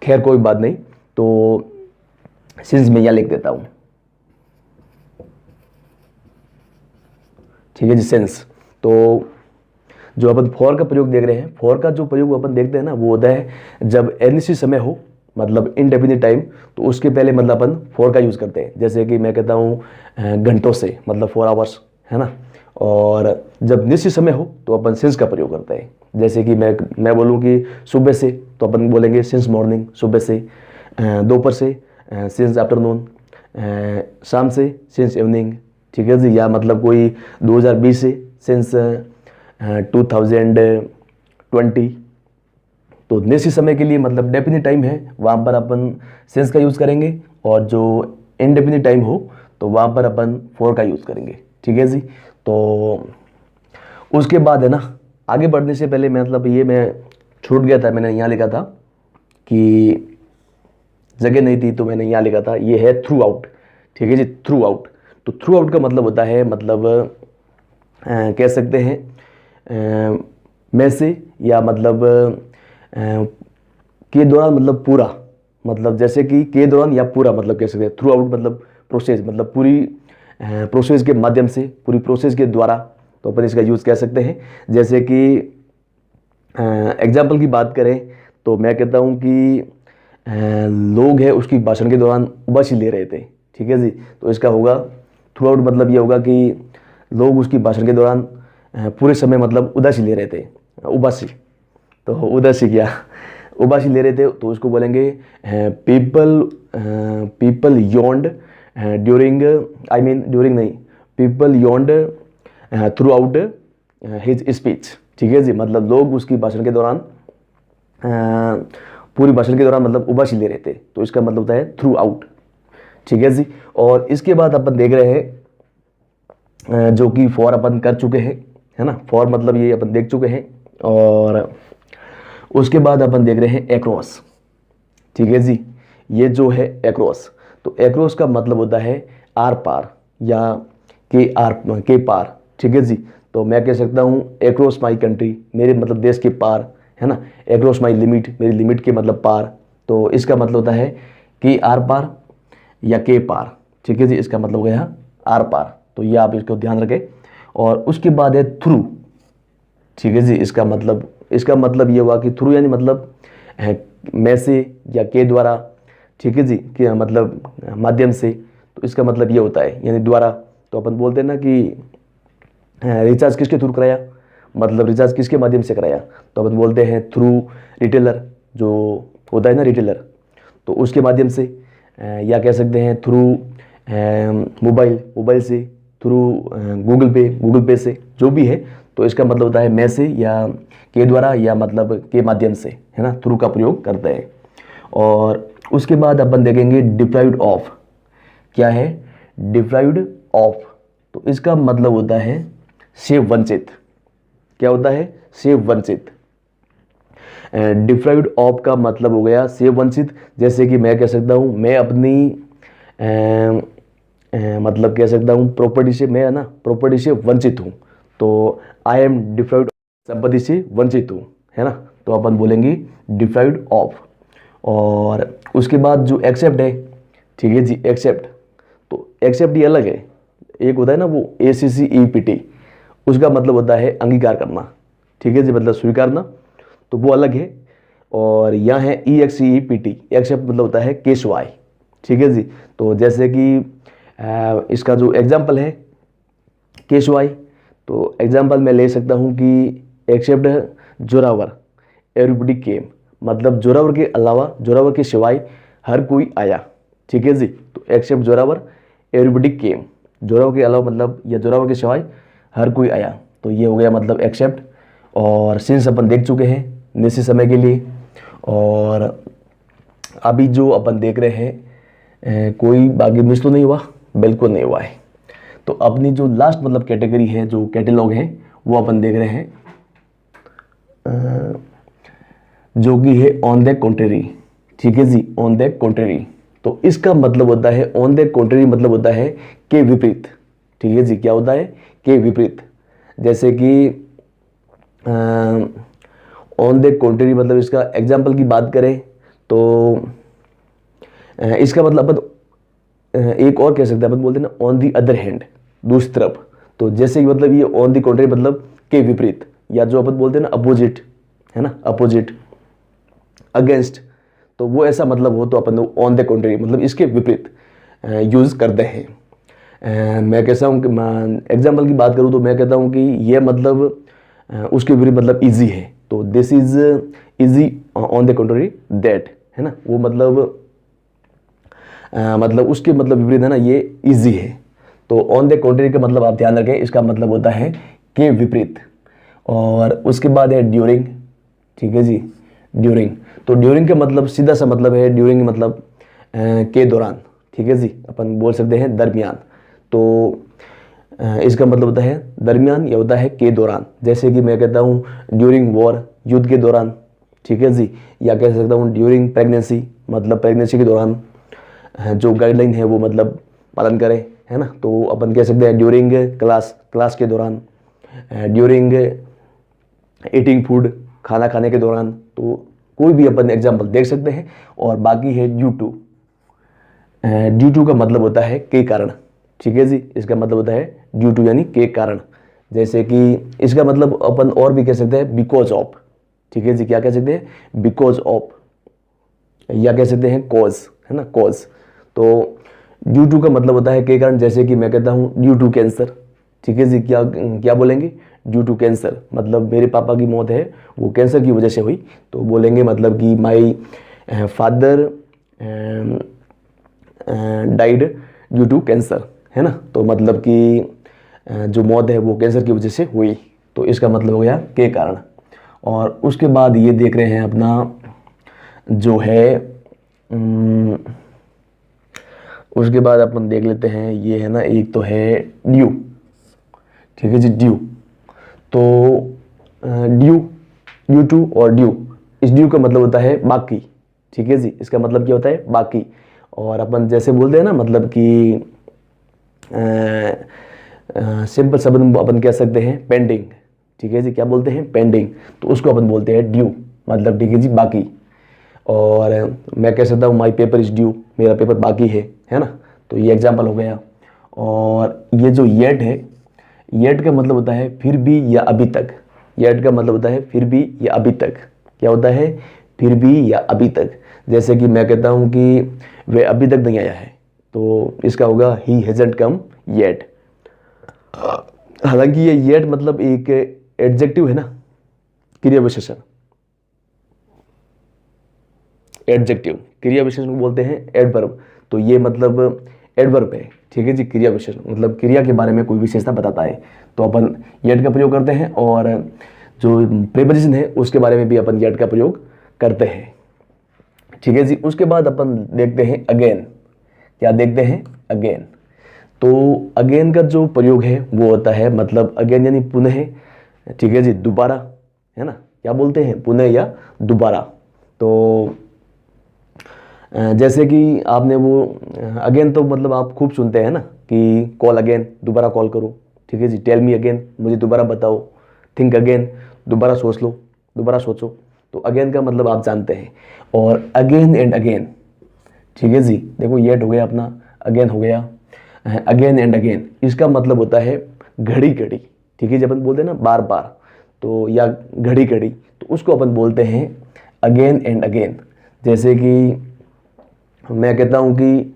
खैर कोई बात नहीं। तो सिंस मैं यहाँ लिख देता हूँ, ठीक है जी, सेंस। तो जो अपन फॉर का प्रयोग देख रहे हैं, फॉर का जो प्रयोग अपन देखते हैं ना, वो होता है जब अनिश्चित समय हो, मतलब इनडेफिनिट टाइम, तो उसके पहले मतलब अपन फॉर का यूज़ करते हैं। जैसे कि मैं कहता हूँ घंटों से, मतलब 4 आवर्स, है ना। और जब निश्चित समय हो तो अपन सिंस का प्रयोग करते हैं। जैसे कि मैं बोलूँ कि सुबह से, तो अपन बोलेंगे सिंस मॉर्निंग, सुबह से। दोपहर से सिंस आफ्टरनून, शाम से सिंस इवनिंग, ठीक है जी। या मतलब कोई 2020 से सिंस 2020। तो निश्चित समय के लिए मतलब डेफिनिट टाइम है, वहाँ पर अपन सिंस का यूज़ करेंगे। और जो इनडेफिनिट टाइम हो तो वहाँ पर अपन फॉर का यूज़ करेंगे, ठीक है जी। तो उसके बाद है ना, आगे बढ़ने से पहले मतलब ये मैं छूट गया था, मैंने यहाँ लिखा था कि जगह नहीं थी, तो मैंने यहाँ लिखा था, ये है थ्रू आउट, ठीक है जी, थ्रू आउट। तो थ्रू आउट का मतलब होता है, मतलब कह सकते हैं में से, या मतलब के दौरान, मतलब पूरा, मतलब जैसे कि के दौरान या पूरा, मतलब कह सकते हैं थ्रू आउट मतलब प्रोसेस, मतलब पूरी प्रोसेस के माध्यम से, पूरी प्रोसेस के द्वारा, तो अपन इसका यूज़ कह सकते हैं। जैसे कि एग्जाम्पल की बात करें तो मैं कहता हूँ कि लोग हैं उसकी भाषण के दौरान उबासी ले रहे थे, ठीक है जी। तो इसका होगा थ्रू आउट, मतलब ये होगा कि लोग उसकी भाषण के दौरान पूरे समय मतलब उदासी ले रहे थे, उबासी, तो उदासी क्या, उबासी ले रहे थे, तो उसको बोलेंगे people yawned during, I mean during नहीं, people yawned throughout his speech, ठीक है जी। मतलब लोग उसकी भाषण के दौरान पूरी भाषण के दौरान मतलब उबासी ले रहे थे, तो इसका मतलब होता है थ्रू आउट। ठीक है जी। और इसके बाद अपन देख रहे हैं जो कि फॉर अपन कर चुके हैं, है ना, फॉर मतलब ये अपन देख चुके हैं। और उसके बाद अपन देख रहे हैं एक्रॉस। ठीक है जी, ये जो है एक्रॉस, तो एक्रॉस का मतलब होता है आर पार या के पार। ठीक है जी, तो मैं कह सकता हूँ एक्रॉस माई कंट्री, मेरे मतलब देश के पार, है ना, एक्रॉस माई लिमिट, मेरी लिमिट के मतलब पार। तो इसका मतलब होता है कि आर पार या के पार। ठीक है जी, इसका मतलब हो गया आर पार, तो ये आप इसको ध्यान रखें। और उसके बाद है थ्रू। ठीक है जी, इसका मतलब ये हुआ कि थ्रू यानी मतलब में से या के द्वारा। ठीक है जी, कि मतलब माध्यम से, तो इसका मतलब ये होता है यानी द्वारा। तो अपन बोलते हैं ना कि रिचार्ज किसके थ्रू कराया, मतलब रिचार्ज किसके माध्यम से कराया, तो अपन बोलते हैं थ्रू रिटेलर, जो होता है ना रिटेलर, तो उसके माध्यम से। या कह सकते हैं थ्रू मोबाइल से, थ्रू गूगल पे से, जो भी है। तो इसका मतलब होता है मैं से या के द्वारा या मतलब के माध्यम से, है ना, थ्रू का प्रयोग करते हैं। और उसके बाद अपन देखेंगे डिप्राइव्ड ऑफ। क्या है डिप्राइव्ड ऑफ, तो इसका मतलब होता है से वंचित। क्या होता है, से वंचित। डिप्राइव्ड ऑफ का मतलब हो गया से वंचित। जैसे कि मैं कह सकता हूँ मैं अपनी मतलब कह सकता हूँ प्रॉपर्टी से, मैं है ना प्रॉपर्टी से वंचित हूँ, तो आई एम डिप्राइव्ड, संपत्ति से वंचित हूँ, है ना, तो अपन बोलेंगे डिप्राइव्ड ऑफ। और उसके बाद जो एक्सेप्ट है, ठीक है जी, एक्सेप्ट, तो एक्सेप्ट ये अलग है। एक होता है ना वो ACCEPT, उसका मतलब होता है अंगीकार करना। ठीक है जी, मतलब स्वीकारना, तो वो अलग है। और यहाँ है EXCEPT, एक्सेप्ट मतलब होता है केशवाई। ठीक है जी, तो जैसे कि इसका जो एग्जाम्पल है केशवाई, तो एग्जाम्पल मैं ले सकता हूँ कि एक्सेप्ट जोरावर एवरीबडी केम, मतलब जोरावर के अलावा, जोरावर के सिवाय हर कोई आया। ठीक है जी, तो except Zorawar everybody came, Zorawar के अलावा मतलब या जोरावर के सिवाय हर कोई आया, तो ये हो गया मतलब एक्सेप्ट। और सिंस अपन देख चुके हैं निश्चित समय के लिए। और अभी जो अपन देख रहे हैं कोई बाकी मिस तो नहीं हुआ, बिल्कुल नहीं हुआ है। तो अपनी जो लास्ट मतलब कैटेगरी है, जो कैटेलॉग है, वो अपन देख रहे हैं जो कि है ऑन द कॉन्ट्रेरी। ठीक है जी, ऑन द कॉन्ट्रेरी, तो इसका मतलब होता है ऑन द कॉन्ट्रेरी मतलब होता है के विपरीत। ठीक है जी, क्या होता है के विपरीत। जैसे कि ऑन द कॉन्ट्रेरी मतलब इसका एग्जाम्पल की बात करें तो इसका मतलब अपन एक और कह सकते हैं, अपन बोलते हैं ना ऑन दी अदर हैंड, दूसरी तरफ। तो जैसे कि मतलब ये ऑन दी कॉन्ट्रेरी मतलब के विपरीत, या जो अपन बोलते हैं ना अपोजिट, है ना, अपोजिट, अगेंस्ट, तो वो ऐसा मतलब हो तो अपन ऑन द कॉन्ट्रेरी मतलब इसके विपरीत यूज़ करते हैं। मैं कहता हूँ कि एग्जाम्पल की बात करूँ तो मैं कहता हूँ कि ये मतलब उसके विपरीत मतलब इजी है, तो this is easy on the contrary that, है ना, वो मतलब उसके मतलब विपरीत है ना, ये इजी है। तो ऑन द कॉन्ट्रेरी का मतलब आप ध्यान रखें, इसका मतलब होता है के विपरीत। और उसके बाद है ड्यूरिंग। ठीक है जी, ड्यूरिंग, तो ड्यूरिंग का मतलब सीधा सा मतलब है ड्यूरिंग मतलब के दौरान। ठीक है जी, अपन बोल सकते हैं दरमियान, तो इसका मतलब होता है दरमियान या होता है के दौरान। जैसे कि मैं कहता हूँ ड्यूरिंग वॉर, युद्ध के दौरान। ठीक है जी, या कह सकता हूँ ड्यूरिंग प्रेगनेंसी, मतलब प्रेगनेंसी के दौरान जो गाइडलाइन है वो मतलब पालन करें, है ना, तो अपन कह सकते हैं ड्यूरिंग क्लास के दौरान, ड्यूरिंग ईटिंग फूड, खाना खाने के दौरान। तो कोई भी अपन एग्जाम्पल देख सकते हैं। और बाकी है ड्यू टू। ड्यू टू का मतलब होता है के कारण। ठीक है जी, इसका मतलब होता है ड्यू टू यानी के कारण। जैसे कि इसका मतलब अपन और भी कह सकते हैं बिकॉज ऑफ। ठीक है जी, क्या कह सकते हैं बिकॉज ऑफ, या कह सकते हैं कॉज, है ना, कॉज। तो ड्यू टू का मतलब होता है के कारण। जैसे कि मैं कहता हूँ ड्यू टू कैंसर। ठीक है जी, क्या क्या बोलेंगे ड्यू टू कैंसर, मतलब मेरे पापा की मौत है वो कैंसर की वजह से हुई, तो बोलेंगे मतलब कि my father died due to cancer, है ना, तो मतलब कि जो मौत है वो कैंसर की वजह से हुई, तो इसका मतलब हो गया के कारण। और उसके बाद ये देख रहे हैं अपना जो है उसके बाद अपन देख लेते हैं, ये है ना, एक तो है ड्यू, ठीक है जी, ड्यू। तो ड्यू, ड्यू टू और ड्यू, इस ड्यू का मतलब होता है बाकी, ठीक है जी, इसका मतलब क्या होता है, बाकी। और अपन जैसे बोलते हैं ना, मतलब कि सिंपल शब्द अपन कह सकते हैं पेंडिंग, ठीक है जी, क्या बोलते हैं, पेंडिंग, तो उसको अपन बोलते हैं ड्यू, मतलब ठीक है जी, बाकी। और मैं कह सकता हूँ माई पेपर इज ड्यू, मेरा पेपर बाकी है ना, तो ये एग्जाम्पल हो गया। और ये जो येट है, येट का मतलब होता है फिर भी या अभी तक, येट का मतलब होता है फिर भी या अभी तक, क्या होता है, फिर भी या अभी तक। जैसे कि मैं कहता हूँ कि वे अभी तक नहीं आया है, तो इसका होगा ही हैजंट कम येट। हालांकि ये येट मतलब एक एडजेक्टिव है ना, क्रिया विशेषण, एडजेक्टिव, क्रिया विशेषण को बोलते हैं एडवर्ब, तो ये मतलब एडवर्ब है, ठीक है जी, क्रिया विशेषण मतलब क्रिया के बारे में कोई विशेषता बताता है, तो अपन येट का प्रयोग करते हैं। और जो प्रीपोजिशन है उसके बारे में भी अपन येट का प्रयोग करते हैं, ठीक है जी। उसके बाद अपन देखते हैं अगेन, क्या देखते हैं, अगेन। तो अगेन का जो प्रयोग है वो होता है, मतलब अगेन यानी पुनः, ठीक है जी, दोबारा, है ना, क्या बोलते हैं, पुनः या दोबारा। तो जैसे कि आपने वो अगेन, तो मतलब आप खूब सुनते हैं ना कि कॉल अगेन, दोबारा कॉल करो, ठीक है जी, टेल मी अगेन, मुझे दोबारा बताओ, थिंक अगेन, दोबारा सोच लो, दोबारा सोचो, तो अगेन का मतलब आप जानते हैं। और अगेन एंड अगेन, ठीक है जी, देखो येट हो गया अपना, अगेन हो गया, अगेन एंड अगेन, इसका मतलब होता है घड़ी घड़ी, ठीक है, जब अपन बोलते हैं ना बार बार, तो या घड़ी घड़ी, तो उसको अपन बोलते हैं अगेन एंड अगेन। जैसे कि मैं कहता हूँ कि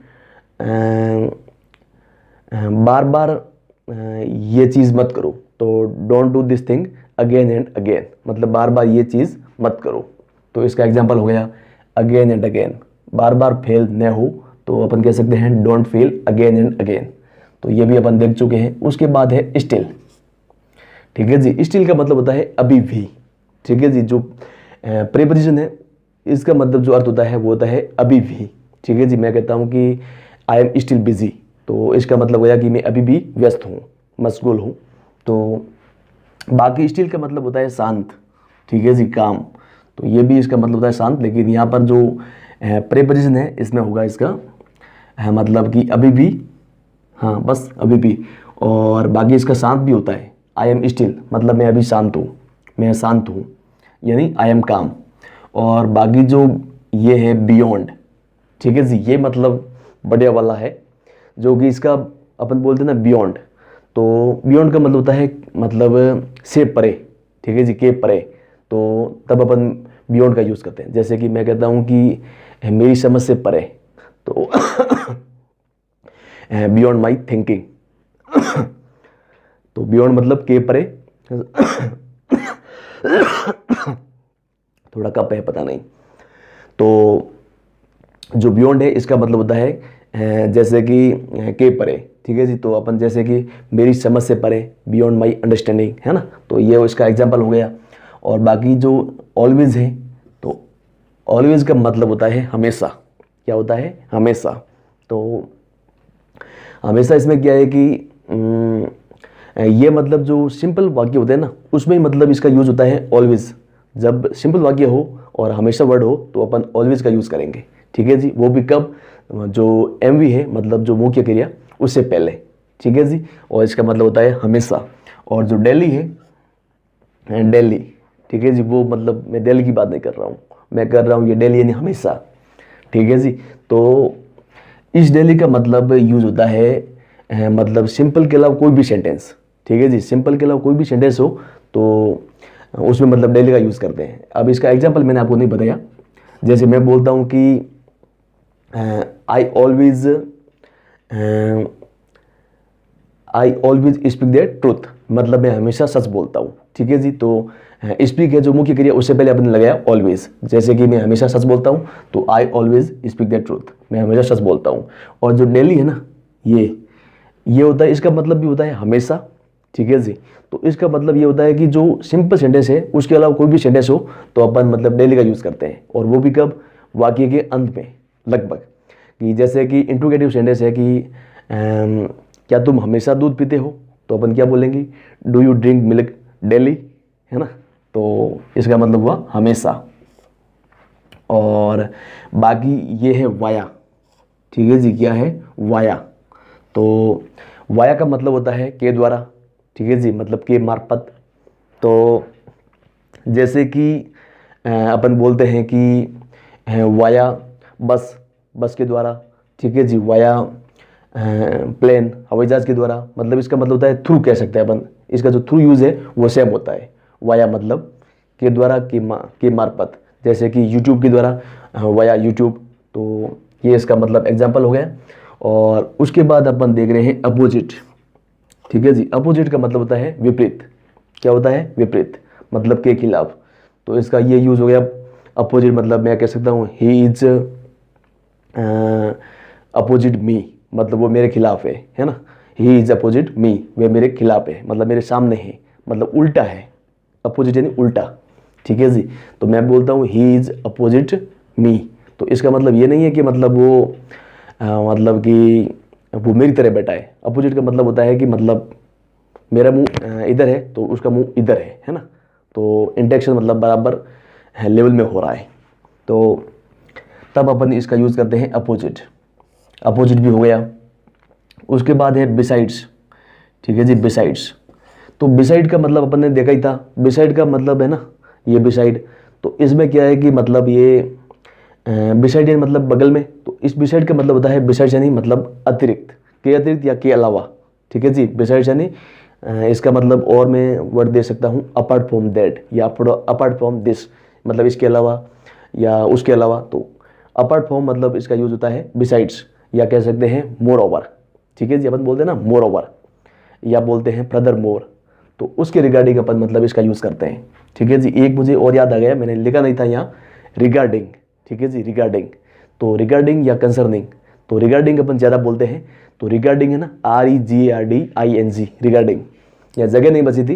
बार बार ये चीज़ मत करो, तो don't do this thing again and again, मतलब बार बार ये चीज़ मत करो, तो इसका एग्जांपल हो गया again and again. Bar bar fail न हो, तो अपन कह सकते हैं don't fail again and again, तो ये भी अपन देख चुके हैं। उसके बाद है स्टिल, ठीक है जी, स्टिल का मतलब होता है अभी भी, ठीक है जी, जो प्रीपोजिशन है इसका मतलब जो अर्थ होता है वो होता है अभी भी, ठीक है जी। मैं कहता हूँ कि आई एम स्टिल बिजी, तो इसका मतलब होया कि मैं अभी भी व्यस्त हूँ, मशगूल हूँ। तो बाकी स्टिल का मतलब होता है शांत, ठीक है जी, काम, तो ये भी इसका मतलब होता है शांत। लेकिन यहाँ पर जो प्रीपोजिशन है इसमें होगा इसका मतलब कि अभी भी, हाँ बस अभी भी। और बाकी इसका शांत भी होता है, आई एम स्टिल मतलब मैं अभी शांत हूँ, मैं शांत हूँ, यानी आई एम काम। और बाकी जो ये है बियॉन्ड, ठीक है जी, ये मतलब बढ़िया वाला है, जो कि इसका अपन बोलते हैं ना बियॉन्ड, तो बियॉन्ड का मतलब होता है मतलब से परे, ठीक है जी, के परे, तो तब अपन बियॉन्ड का यूज़ करते हैं। जैसे कि मैं कहता हूँ कि मेरी समझ से परे, तो बियॉन्ड माई थिंकिंग, तो बियॉन्ड मतलब के परे, थोड़ा कप है पता नहीं। तो जो बियॉन्ड है इसका मतलब होता है जैसे कि के परे, ठीक है जी, तो अपन जैसे कि मेरी समझ से परे, बियॉन्ड माई अंडरस्टैंडिंग, है ना, तो ये इसका एग्जांपल हो गया। और बाकी जो ऑलवेज है, तो ऑलवेज का मतलब होता है हमेशा, क्या होता है, हमेशा। तो हमेशा इसमें क्या है कि ये मतलब जो सिंपल वाक्य होते हैं ना उसमें मतलब इसका यूज होता है ऑलवेज। जब सिंपल वाक्य हो और हमेशा वर्ड हो तो अपन ऑलवेज का यूज़ करेंगे, ठीक है जी, वो भी कब, जो एमवी है मतलब जो मुख्य क्रिया उससे पहले, ठीक है जी, और इसका मतलब होता है हमेशा। और जो डेली है, डेली, ठीक है जी, वो मतलब मैं डेली की बात नहीं कर रहा हूँ, मैं कर रहा हूँ ये डेली यानी हमेशा, ठीक है जी। तो इस डेली का मतलब यूज होता है मतलब सिंपल के अलावा कोई भी सेंटेंस, ठीक है जी, सिंपल के अलावा कोई भी सेंटेंस हो तो उसमें मतलब डेली का यूज़ करते हैं। अब इसका एग्जांपल मैंने आपको नहीं बताया, जैसे मैं बोलता हूँ कि I always speak the truth, मतलब मैं हमेशा सच बोलता हूँ, ठीक है जी। तो स्पीक है जो मुख्य क्रिया, उससे पहले आपने लगाया ऑलवेज, जैसे कि मैं हमेशा सच बोलता हूँ, तो I always speak the truth, मैं हमेशा सच बोलता हूँ। और जो डेली है ना, ये होता है, इसका मतलब भी होता है हमेशा, ठीक है जी। तो इसका मतलब ये होता है कि जो सिंपल सेंटेंस है उसके अलावा कोई भी सेंटेंस हो तो अपन मतलब डेली का यूज़ करते हैं, और वो भी कब, वाक्य के अंत में लगभग। कि जैसे कि इंट्रोगेटिव सेंटेंस है कि क्या तुम हमेशा दूध पीते हो, तो अपन क्या बोलेंगे, do you drink milk daily, है ना। तो इसका मतलब हुआ हमेशा। और बाकी ये है वाया, ठीक है जी, क्या है वाया। तो वाया का मतलब होता है के द्वारा, ठीक है जी, मतलब के मार्फत। तो जैसे कि अपन बोलते हैं कि वाया बस, बस के द्वारा, ठीक है जी, वाया प्लेन, हवाई जहाज के द्वारा, मतलब इसका मतलब होता है थ्रू, कह सकते हैं अपन। इसका जो थ्रू यूज़ है वो सेम होता है। वाया मतलब के द्वारा, के मार्फत। जैसे कि यूट्यूब के द्वारा, वाया यूट्यूब। तो ये इसका मतलब एग्जाम्पल हो गया। और उसके बाद अपन देख रहे हैं अपोजिट, ठीक है जी। अपोजिट का मतलब होता है विपरीत। क्या होता है, विपरीत, मतलब के खिलाफ। तो इसका ये यूज़ हो गया अपोजिट, मतलब मैं कह सकता हूँ ही इज अपोजिट मी, मतलब वो मेरे खिलाफ है ना। ही इज अपोजिट मी, वे मेरे खिलाफ है, मतलब मेरे सामने है, मतलब उल्टा है। अपोजिट यानी उल्टा, ठीक है जी। तो मैं बोलता हूँ ही इज अपोजिट मी, तो इसका मतलब ये नहीं है कि मतलब वो मतलब कि वो मेरी तरह बैठा है। अपोजिट का मतलब होता है कि मतलब मेरा मुंह इधर है तो उसका मुंह इधर है ना। तो इंटेक्शन मतलब बराबर लेवल में हो रहा है। तो तब अपन इसका यूज़ करते हैं अपोजिट। अपोजिट भी हो गया। उसके बाद है बिसाइड्स, ठीक है जी, बिसाइड्स। तो बिसाइड का मतलब अपन ने देखा ही था, बिसाइड का मतलब है ना ये बिसाइड। तो इसमें क्या है कि मतलब ये बिसाइड यानी मतलब बगल में। तो इस बिसाइड का मतलब होता है, बिसाइड यानी मतलब अतिरिक्त, के अतिरिक्त या के अलावा, ठीक है जी। बिसाइड यानी इसका मतलब और मैं वर्ड दे सकता हूँ अपार्ट फ्रॉम दैट, या अपार्ट फ्रॉम दिस, मतलब इसके अलावा या उसके अलावा। तो अपार्ट फ्रॉम मतलब इसका यूज होता है बिसाइड्स, या कह सकते हैं मोर ओवर, ठीक है जी। अपन बोलते हैं ना मोर ओवर, या बोलते हैं फर्दर मोर। तो उसके रिगार्डिंग अपन मतलब इसका यूज़ करते हैं, ठीक है जी। एक मुझे और याद आ गया, मैंने लिखा नहीं था यहाँ, रिगार्डिंग, ठीक है जी, रिगार्डिंग। तो रिगार्डिंग या कंसर्निंग, तो रिगार्डिंग अपन ज़्यादा बोलते हैं। तो रिगार्डिंग है ना, REGARDING, रिगार्डिंग, या जगह नहीं बची थी।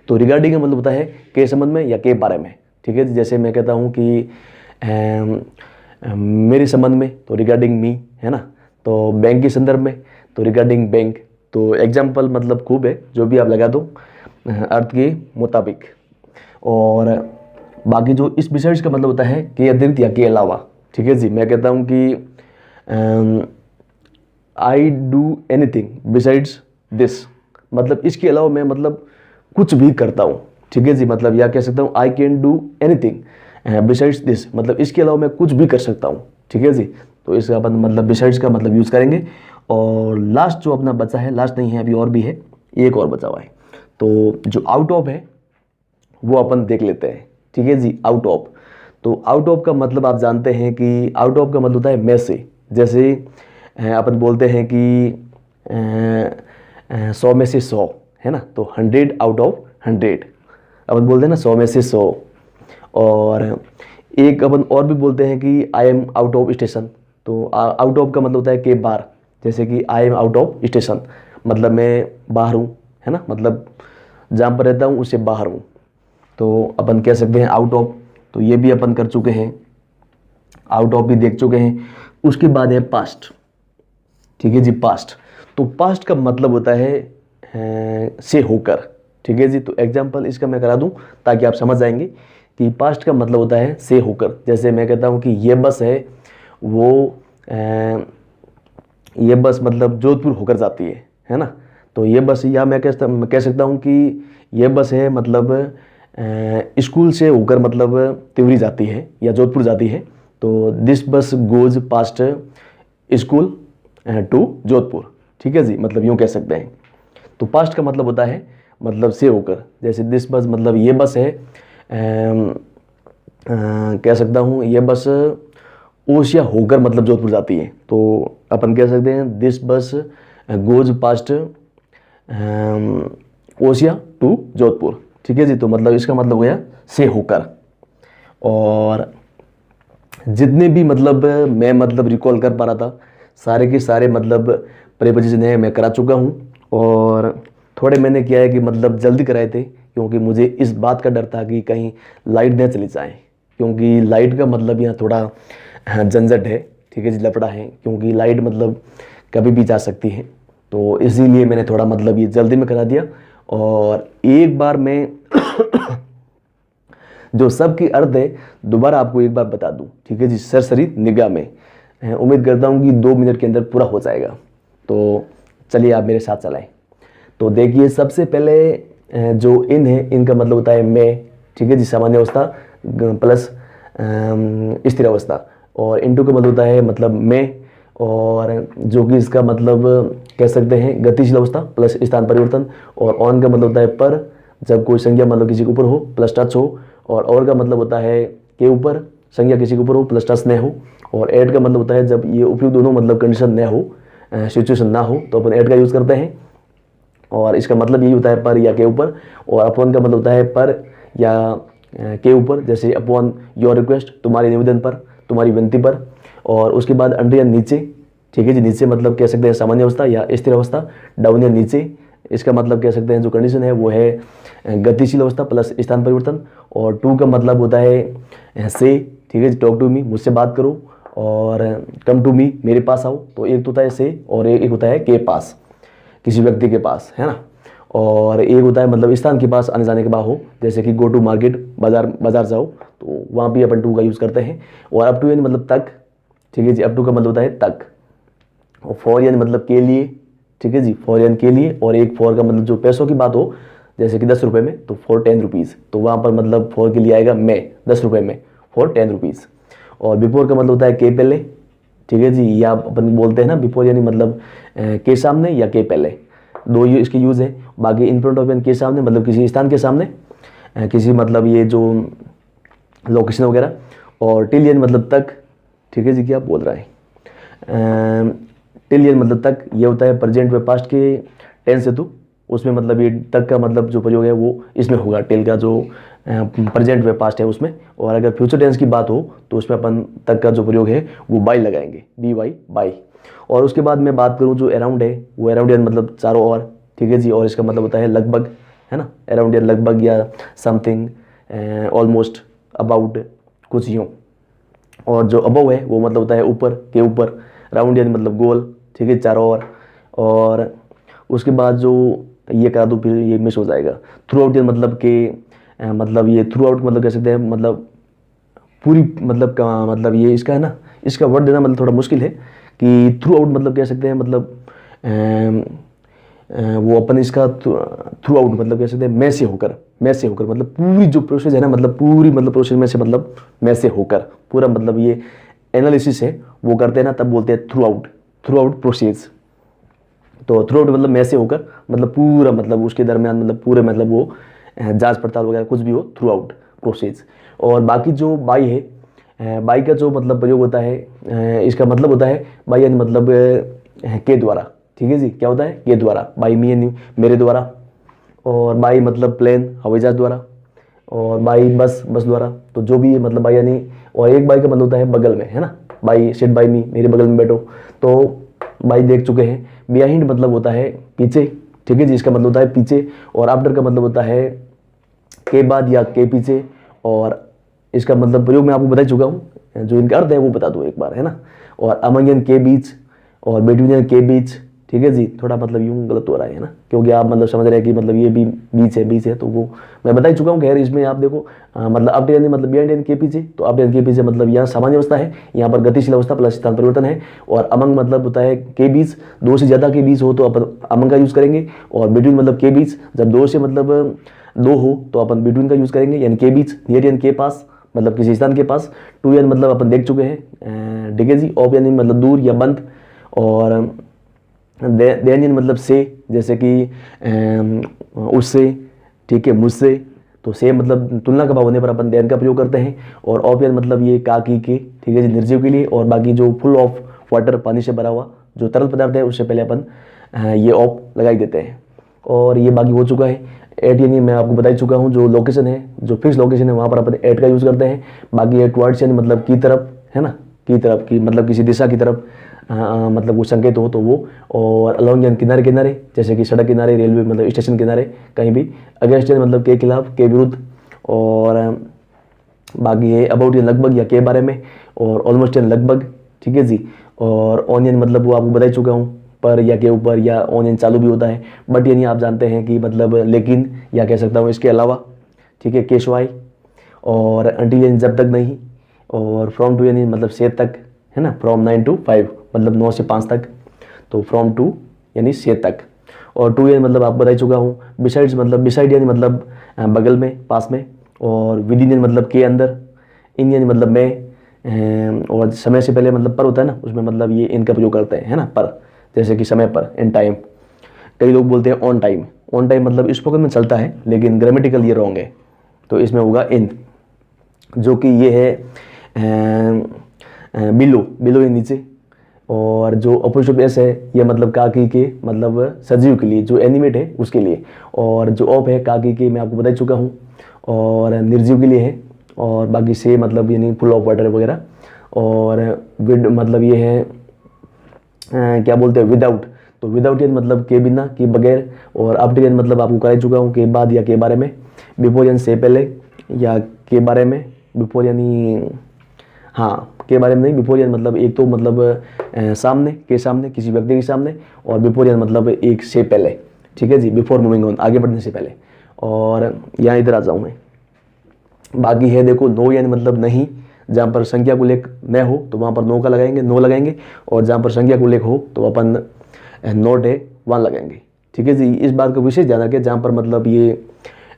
तो रिगार्डिंग का मतलब होता है के संबंध में या के बारे में, ठीक है। जैसे मैं कहता हूँ कि मेरे संबंध में, तो रिगार्डिंग मी, है ना। तो बैंक के संदर्भ में, तो रिगार्डिंग बैंक। तो एग्जाम्पल मतलब खूब है, जो भी आप लगा दो अर्थ के मुताबिक। और बाकी जो इस बिसाइड्स का मतलब होता है के अतिरिक्त या के अलावा, ठीक है जी। मैं कहता हूँ कि I do anything besides this, मतलब इसके अलावा मैं मतलब कुछ भी करता हूँ, ठीक है जी। मतलब या कह सकता हूँ I can do anything besides this, मतलब इसके अलावा मैं कुछ भी कर सकता हूँ, ठीक है जी। तो इसका अपन मतलब बिसाइड्स का मतलब यूज़ करेंगे। और लास्ट जो अपना बचा है, लास्ट नहीं है अभी, और भी है, एक और बचा हुआ है। तो जो आउट ऑफ है वो अपन देख लेते हैं, ठीक है जी। आउट ऑफ, तो आउट ऑफ का मतलब आप जानते हैं कि आउट ऑफ का मतलब होता है में से। जैसे अपन बोलते हैं कि 100 में से 100, है ना। तो 100 आउट ऑफ 100 अपन बोलते हैं ना, 100 में से 100। और एक अपन और भी बोलते हैं कि I am out of station. तो आउट ऑफ का मतलब होता है के बाहर। जैसे कि I am out of station, मतलब मैं बाहर हूँ, है ना, मतलब जहाँ पर रहता हूँ उससे बाहर हूँ। तो अपन कह सकते हैं आउट ऑफ। तो ये भी अपन कर चुके हैं, आउट ऑफ भी देख चुके हैं। उसके बाद है पास्ट, ठीक है जी, पास्ट। तो पास्ट का मतलब होता है से होकर, ठीक है जी। तो एग्जाम्पल इसका मैं करा दूं ताकि आप समझ जाएंगे कि पास्ट का मतलब होता है से होकर। जैसे मैं कहता हूं कि ये बस है, वो ये बस मतलब जोधपुर होकर जाती है ना। तो ये बस, या मैं कह सकता हूँ कि ये बस है मतलब स्कूल से होकर मतलब तिवरी जाती है या जोधपुर जाती है। तो this bus goes past school to Jodhpur, ठीक है जी, मतलब यूँ कह सकते हैं। तो पास्ट का मतलब होता है मतलब से होकर। जैसे दिस बस मतलब ये बस है, कह सकता हूँ ये बस ओसिया होकर मतलब जोधपुर जाती है। तो अपन कह सकते हैं this bus goes past Osian to Jodhpur, ठीक है जी। तो मतलब इसका मतलब हो गया से होकर। और जितने भी मतलब मैं मतलब रिकॉल कर पा रहा था, सारे के सारे मतलब प्रीपोजिशन है मैं करा चुका हूँ। और थोड़े मैंने किया है कि मतलब जल्दी कराए थे, क्योंकि मुझे इस बात का डर था कि कहीं लाइट न चली जाए, क्योंकि लाइट का मतलब यहाँ थोड़ा झंझट है, ठीक है जी, लफड़ा है, क्योंकि लाइट मतलब कभी भी जा सकती है। तो इसीलिए मैंने थोड़ा मतलब ये जल्दी में करा दिया। और एक बार मैं जो सबकी अर्थ है दोबारा आपको एक बार बता दूं, ठीक है जी, सरसरी निगाह में। उम्मीद करता हूं कि 2 मिनट के अंदर पूरा हो जाएगा। तो चलिए आप मेरे साथ चलाएं। तो देखिए, सबसे पहले जो इन है, इनका मतलब होता है मैं, ठीक है जी, सामान्य अवस्था प्लस स्थिर अवस्था। और इनटू का मतलब होता है मतलब मैं, और जो कि इसका मतलब कह सकते हैं गतिशील अवस्था प्लस स्थान परिवर्तन। और ऑन का मतलब होता है पर, जब कोई संज्ञा मतलब किसी के ऊपर हो प्लस टच हो। और का मतलब होता है के ऊपर, संज्ञा किसी के ऊपर हो प्लस टच न हो। और एड का मतलब होता है जब ये उपयुक्त दोनों मतलब कंडीशन न हो, सिचुएशन ना हो, तो अपन एड का यूज़ करते हैं। और इसका मतलब यही होता है पर या के ऊपर। और अपॉन का मतलब होता है पर या के ऊपर, जैसे अपॉन योर रिक्वेस्ट, तुम्हारे निवेदन पर, तुम्हारी विनती पर। और उसके बाद अंडर या नीचे, ठीक है जी, नीचे मतलब कह सकते हैं सामान्य अवस्था या स्थिर अवस्था। डाउन या नीचे, इसका मतलब कह सकते हैं जो कंडीशन है वो है गतिशील अवस्था प्लस स्थान परिवर्तन। और टू का मतलब होता है से, ठीक है जी, टॉक टू मी, मुझसे बात करो। और कम टू मी, मेरे पास आओ। तो एक तो होता है से, और एक होता है के पास, किसी व्यक्ति के पास, है ना। और एक होता है मतलब स्थान के पास आने जाने के बाद हो, जैसे कि गो टू मार्केट, बाजार जाओ, तो वहाँ भी अपन टू का यूज़ करते हैं। और अप टू यानी मतलब तक, ठीक है जी, अप टू का मतलब होता है तक। और फॉर यानी मतलब के लिए, ठीक है जी, फॉर यानी के लिए। और एक फॉर का मतलब जो पैसों की बात हो, जैसे कि 10 रुपये में, तो फॉर 10 रुपीज़, तो वहाँ पर मतलब फॉर के लिए आएगा मैं, 10 रुपये में, फॉर 10 रुपीज़। और बिफोर का मतलब होता है के पहले, ठीक है जी, या अपन बोलते हैं ना बिफोर यानी मतलब के सामने या के पहले, दो ये इसके यूज़ है। बाकी इन फ्रंट ऑफ यानी के सामने मतलब किसी स्थान के सामने, किसी मतलब ये जो लोकेशन वगैरह। और टिल यानी मतलब तक, ठीक है जी, क्या बोल रहा है, टिल यानी मतलब तक, ये होता है प्रेजेंट व पास्ट के टेंस है, तो उसमें मतलब ये तक का मतलब जो प्रयोग है वो इसमें होगा, टिल का जो प्रेजेंट व पास्ट है उसमें। और अगर फ्यूचर टेंस की बात हो तो उसमें अपन तक का जो प्रयोग है वो बाई लगाएंगे, बी वाई, बाई। और उसके बाद मैं बात करूँ जो अराउंड है, वो अराउंड यानी मतलब चारों ओर, ठीक है जी। और इसका मतलब होता है लगभग, है ना, अराउंड यानी लगभग या समथिंग, ऑलमोस्ट, अबाउट, कुछ यूँ। और जो अबव है वो मतलब होता है ऊपर, के ऊपर। राउंड यानी मतलब गोल, ठीक है, चारों ओर। और उसके बाद जो ये करा दूँ फिर ये मिस हो जाएगा। थ्रू आउट यानी मतलब के मतलब ये थ्रू आउट मतलब कह सकते हैं मतलब पूरी, मतलब का मतलब ये इसका है ना, इसका वर्ड देना मतलब थोड़ा मुश्किल है कि थ्रू आउट मतलब कह सकते हैं मतलब वो अपन इसका थ्रू आउट मतलब कह सकते हैं में से होकर, में से होकर मतलब पूरी जो प्रोसेस है ना, मतलब पूरी मतलब प्रोसेस में से मतलब में से होकर पूरा मतलब ये एनालिसिस है वो करते हैं ना, तब बोलते हैं थ्रू आउट प्रोसेस। तो थ्रू आउट मतलब में से होकर मतलब पूरा, मतलब उसके दरमियान मतलब पूरे मतलब वो जांच पड़ताल वगैरह कुछ भी हो, थ्रू आउट प्रोसेस। और बाकी जो बाई है, बाई का जो मतलब प्रयोग होता है, इसका मतलब होता है बाई यानी मतलब के द्वारा, ठीक है जी, क्या होता है, के द्वारा, बाई मी यानी मेरे द्वारा। और बाई मतलब प्लेन, हवाई जहाज द्वारा। और बाई बस, बस द्वारा। तो जो भी मतलब बाई यानी, और एक बाई का मतलब होता है बगल में, है ना, बाई सिट बाई मी, मेरे बगल में बैठो। तो बाई देख चुके हैं। बिहाइंड मतलब होता है पीछे, ठीक है जी, इसका मतलब होता है पीछे। और आफ्टर का मतलब होता है के बाद या के पीछे। और इसका मतलब प्रयोग मैं आपको बता चुका हूँ, जो इनका अर्थ है वो बता दूँ एक बार, है ना। और अमंग यानी के बीच, और बिटवीन यानी के बीच, ठीक है जी। थोड़ा मतलब यूँ गलत हो रहा है ना, क्योंकि आप मतलब समझ रहे हैं कि मतलब ये भी बीच है, तो वो मैं बता ही चुका हूँ। खैर इसमें आप देखो मतलब आफ्टर यानी मतलब बिहाइंड यानी के पीछे, तो आफ्टर यानी के पीछे मतलब यहाँ सामान्य अवस्था है, यहाँ पर गतिशील अवस्था प्लस स्थान परिवर्तन है। और अमंग मतलब होता है के बीच, दो से ज़्यादा के बीच हो तो अपन अमंग का यूज़ करेंगे। और बिटवीन मतलब के बीच, जब दो से मतलब दो हो तो अपन बिटवीन का यूज़ करेंगे, यानी के बीच। नियर यानी के पास, मतलब किसी स्थान के पास। टू यानी मतलब अपन देख चुके हैं, ठीक है जी। ऑफ यानी मतलब दूर या बंद। और देन यानी मतलब से, जैसे कि उससे, ठीक है, मुझसे। तो से मतलब तुलना का भाव होने पर अपन देन का प्रयोग करते हैं। और ऑफ यानी मतलब ये का की के, ठीक है जी, निर्जीव के लिए। और बाकी जो फुल ऑफ वाटर, पानी से भरा हुआ जो तरल पदार्थ है, उससे पहले अपन ये ऑफ लगाई देते हैं। और ये बाकी हो चुका है। एट यानी मैं आपको बता ही चुका हूँ, जो लोकेशन है, जो फिक्स लोकेशन है, वहाँ पर अपन एट का यूज़ करते हैं। बाकी एट वर्ड्स यानी मतलब की तरफ, है ना, की तरफ की मतलब किसी दिशा की तरफ मतलब वो संकेत हो तो वो। और अलॉन्ग यानी किनारे किनारे, जैसे कि सड़क किनारे, रेलवे मतलब स्टेशन किनारे, कहीं भी। अगेंस्ट यानी मतलब के खिलाफ, के विरुद्ध। और बाकी है अबाउट यानी लगभग या के बारे में, और ऑलमोस्ट यानी लगभग, ठीक है जी। और ऑन यानी मतलब वो आपको बता ही चुका हूँ, पर या के ऊपर या ऑन यानी चालू भी होता है, बट यानी आप जानते हैं कि मतलब लेकिन या कह सकता हूँ इसके अलावा, ठीक है, केशवाई। और अंटिल यानी जब तक नहीं, और फ्रॉम टू यानी मतलब से तक, है ना, फ्रॉम 9 to 5 मतलब 9 से 5 तक, तो फ्रॉम टू यानी से तक। और टू यानी मतलब आप बता ही चुका हूँ। बिसाइड्स मतलब बिसाइड यानी मतलब बगल में, पास में। और विद इन यानी मतलब के अंदर। इन यानी मतलब में, और समय से पहले मतलब पर होता है ना, उसमें मतलब ये इनका प्रयोग करते हैं, है ना, पर, जैसे कि समय पर, इन टाइम। कई लोग बोलते हैं ऑन टाइम। ऑन टाइम मतलब स्पोकन में चलता है, लेकिन ग्रामेटिकल ये रॉन्ग है, तो इसमें होगा इन, जो कि ये है बिलो, बिलो ये नीचे। और जो अपोजिट एस है, ये मतलब काकी के मतलब सजीव के लिए, जो एनिमेट है उसके लिए। और जो ऑफ है काकी के, मैं आपको बता चुका हूँ, और निर्जीव के लिए है। और बाकी से मतलब यानी फुल ऑफ वाटर वगैरह। और विद मतलब ये है क्या बोलते हैं, विदाउट। तो विदाउट यानी मतलब के बिना, के बगैर। और आफ्टर यानी मतलब आपको करा चुका हूँ, के बाद या के बारे में। बिफोर यानी से पहले, या के बारे में। बिफोर यानी हाँ, के बारे में नहीं, बिफोर यानी मतलब एक तो मतलब सामने, के सामने, किसी व्यक्ति के सामने। और बिफोर यानी मतलब एक से पहले, ठीक है जी, बिफोर मूविंग ऑन, आगे बढ़ने से पहले। और यहाँ इधर आ जाऊँ मैं। बाकी है देखो नो यानी मतलब नहीं, जहाँ पर संख्या को उल्लेख न हो तो वहाँ पर नो का लगाएंगे, नो लगाएंगे। और जहाँ पर संख्या को उल्लेख हो तो अपन नोट है वहाँ लगाएंगे, ठीक है जी। इस बात का विशेष ध्यान रखें, जहाँ पर मतलब ये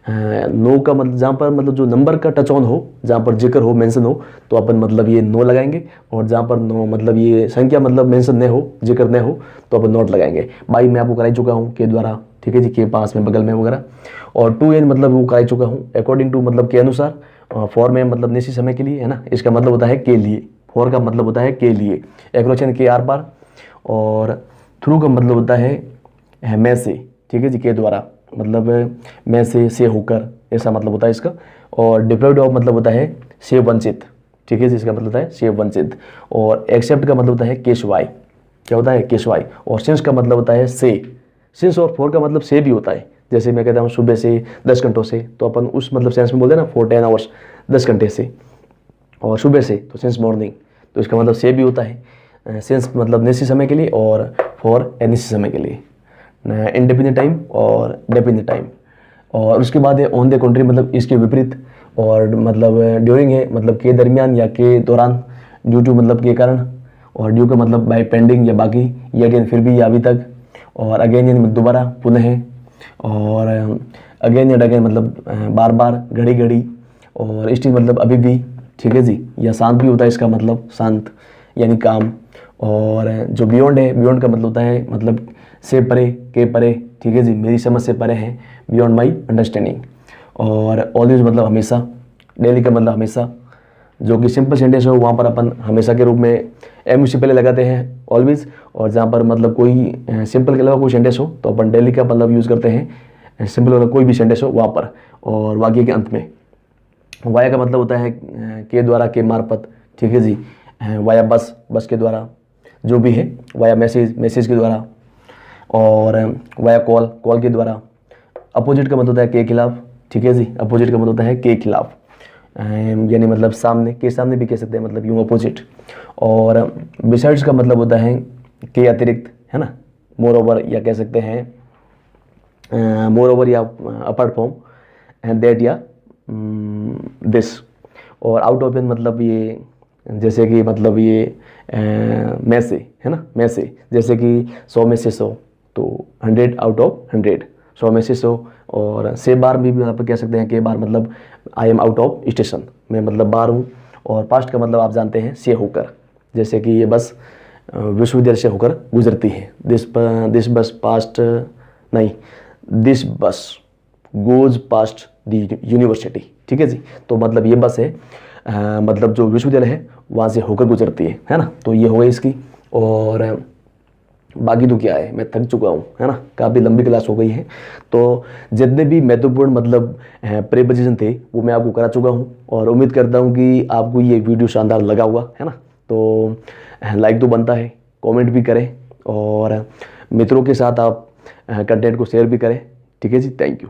नो का मतलब, जहाँ पर मतलब जो नंबर का टच ऑन हो, जहाँ पर जिक्र हो, मेंशन हो, तो अपन मतलब ये नो लगाएंगे। और जहाँ पर नो मतलब ये संख्या मतलब मेंशन न हो, जिक्र न हो, तो अपन नोट लगाएंगे। बाई मैं आपको कराई चुका हूँ के द्वारा, ठीक है जी, के पास में, बगल में वगैरह। और टू एन मतलब वो कराई चुका हूँ, अकॉर्डिंग टू मतलब के अनुसार। फॉर में मतलब निश्चित समय के लिए, है ना, इसका मतलब होता है के लिए। फॉर का मतलब होता है के लिए, एक्रोचन के आर पार। और थ्रू का मतलब होता है मैं से, ठीक है जी, के द्वारा, मतलब मैं से होकर, ऐसा मतलब होता है इसका। और डिप्राइव्ड ऑफ मतलब होता है से वंचित, ठीक है जी, इसका मतलब होता है से वंचित। और एक्सेप्ट का मतलब होता है केशवाई, क्या होता है, केशवाई। और सिंस का मतलब होता है से। सिंस और फॉर का मतलब से भी होता है, जैसे मैं कहता हूँ सुबह से 10 घंटों से, तो अपन उस मतलब सेंस में बोलते हैं ना, फॉर 10 आवर्स, 10 घंटे से। और सुबह से तो सिंस मॉर्निंग, तो इसका मतलब से भी होता है। सिंस मतलब निश्चित समय के लिए, और फॉर अनिश्चित समय के लिए, इंडेफिनिट टाइम और डेफिनिट टाइम। और उसके बाद है ऑन द कंट्री मतलब इसके विपरीत। और मतलब ड्यूरिंग है मतलब के दरमियान या के दौरान, ड्यू टू मतलब के कारण। और ड्यू का मतलब बाय पेंडिंग या बाकी, या अगेन फिर भी या अभी तक। और अगेन यानी दोबारा, पुनः। और अगेन एंड अगेन मतलब बार बार, घड़ी घड़ी। और स्टिल मतलब अभी भी, ठीक है जी। या शांत भी होता है इसका मतलब, शांत यानी काम। और जो बियॉन्ड है, बियॉन्ड का मतलब होता है मतलब से परे, के परे, ठीक है जी, मेरी समझ से परे है, बियॉन्ड माई अंडरस्टैंडिंग। और ऑलवेज मतलब हमेशा, डेली का मतलब हमेशा। जो कि सिंपल सेंटेंस हो वहाँ पर अपन हमेशा के रूप में एम से पहले लगाते हैं, ऑलवेज। और जहाँ पर मतलब कोई सिंपल के अलावा कोई सेंटेंस हो तो अपन डेली का मतलब यूज़ करते हैं, सिंपल वाला कोई भी सेंटेंस हो वहाँ पर। और वाक्य के अंत में वाया का मतलब होता है के द्वारा, के मार्फत, ठीक है जी। वाया बस, बस के द्वारा, जो भी है। वाया मैसेज, मैसेज के द्वारा। और वाया कॉल, कॉल के द्वारा। अपोजिट का मतलब होता है के खिलाफ, ठीक है जी, अपोजिट का मतलब होता है के खिलाफ, यानी मतलब सामने, के सामने भी कह सकते हैं, मतलब यूँ अपोजिट। और बिसाइड्स का मतलब होता है के अतिरिक्त, है ना, मोर ओवर, या कह सकते हैं मोर ओवर या अपार्ट फ्रॉम दैट, या दिस। और आउट ऑफ मतलब ये, जैसे कि मतलब ये में से, है ना, में से, जैसे कि 100 में से 100, तो 100 आउट ऑफ 100, 100 में से 100। और से बार भी आप कह सकते हैं कि बार मतलब I am out of station, मैं मतलब बाहर हूँ। और पास्ट का मतलब आप जानते हैं से होकर, जैसे कि ये बस विश्वविद्यालय से होकर गुजरती है। दिस बस पास्ट, नहीं, this bus goes past the university, ठीक है जी। तो मतलब ये बस है मतलब जो विश्वविद्यालय है वहाँ से होकर गुजरती है ना। तो ये हो गई इसकी। और बाकी तो क्या है, मैं थक चुका हूँ, है ना, काफ़ी लंबी क्लास हो गई है। तो जितने भी महत्वपूर्ण मतलब प्रीपोजिशन थे वो मैं आपको करा चुका हूँ। और उम्मीद करता हूँ कि आपको ये वीडियो शानदार लगा होगा, है ना। तो लाइक तो बनता है, कमेंट भी करें, और मित्रों के साथ आप कंटेंट को शेयर भी करें, ठीक है जी। Thank you.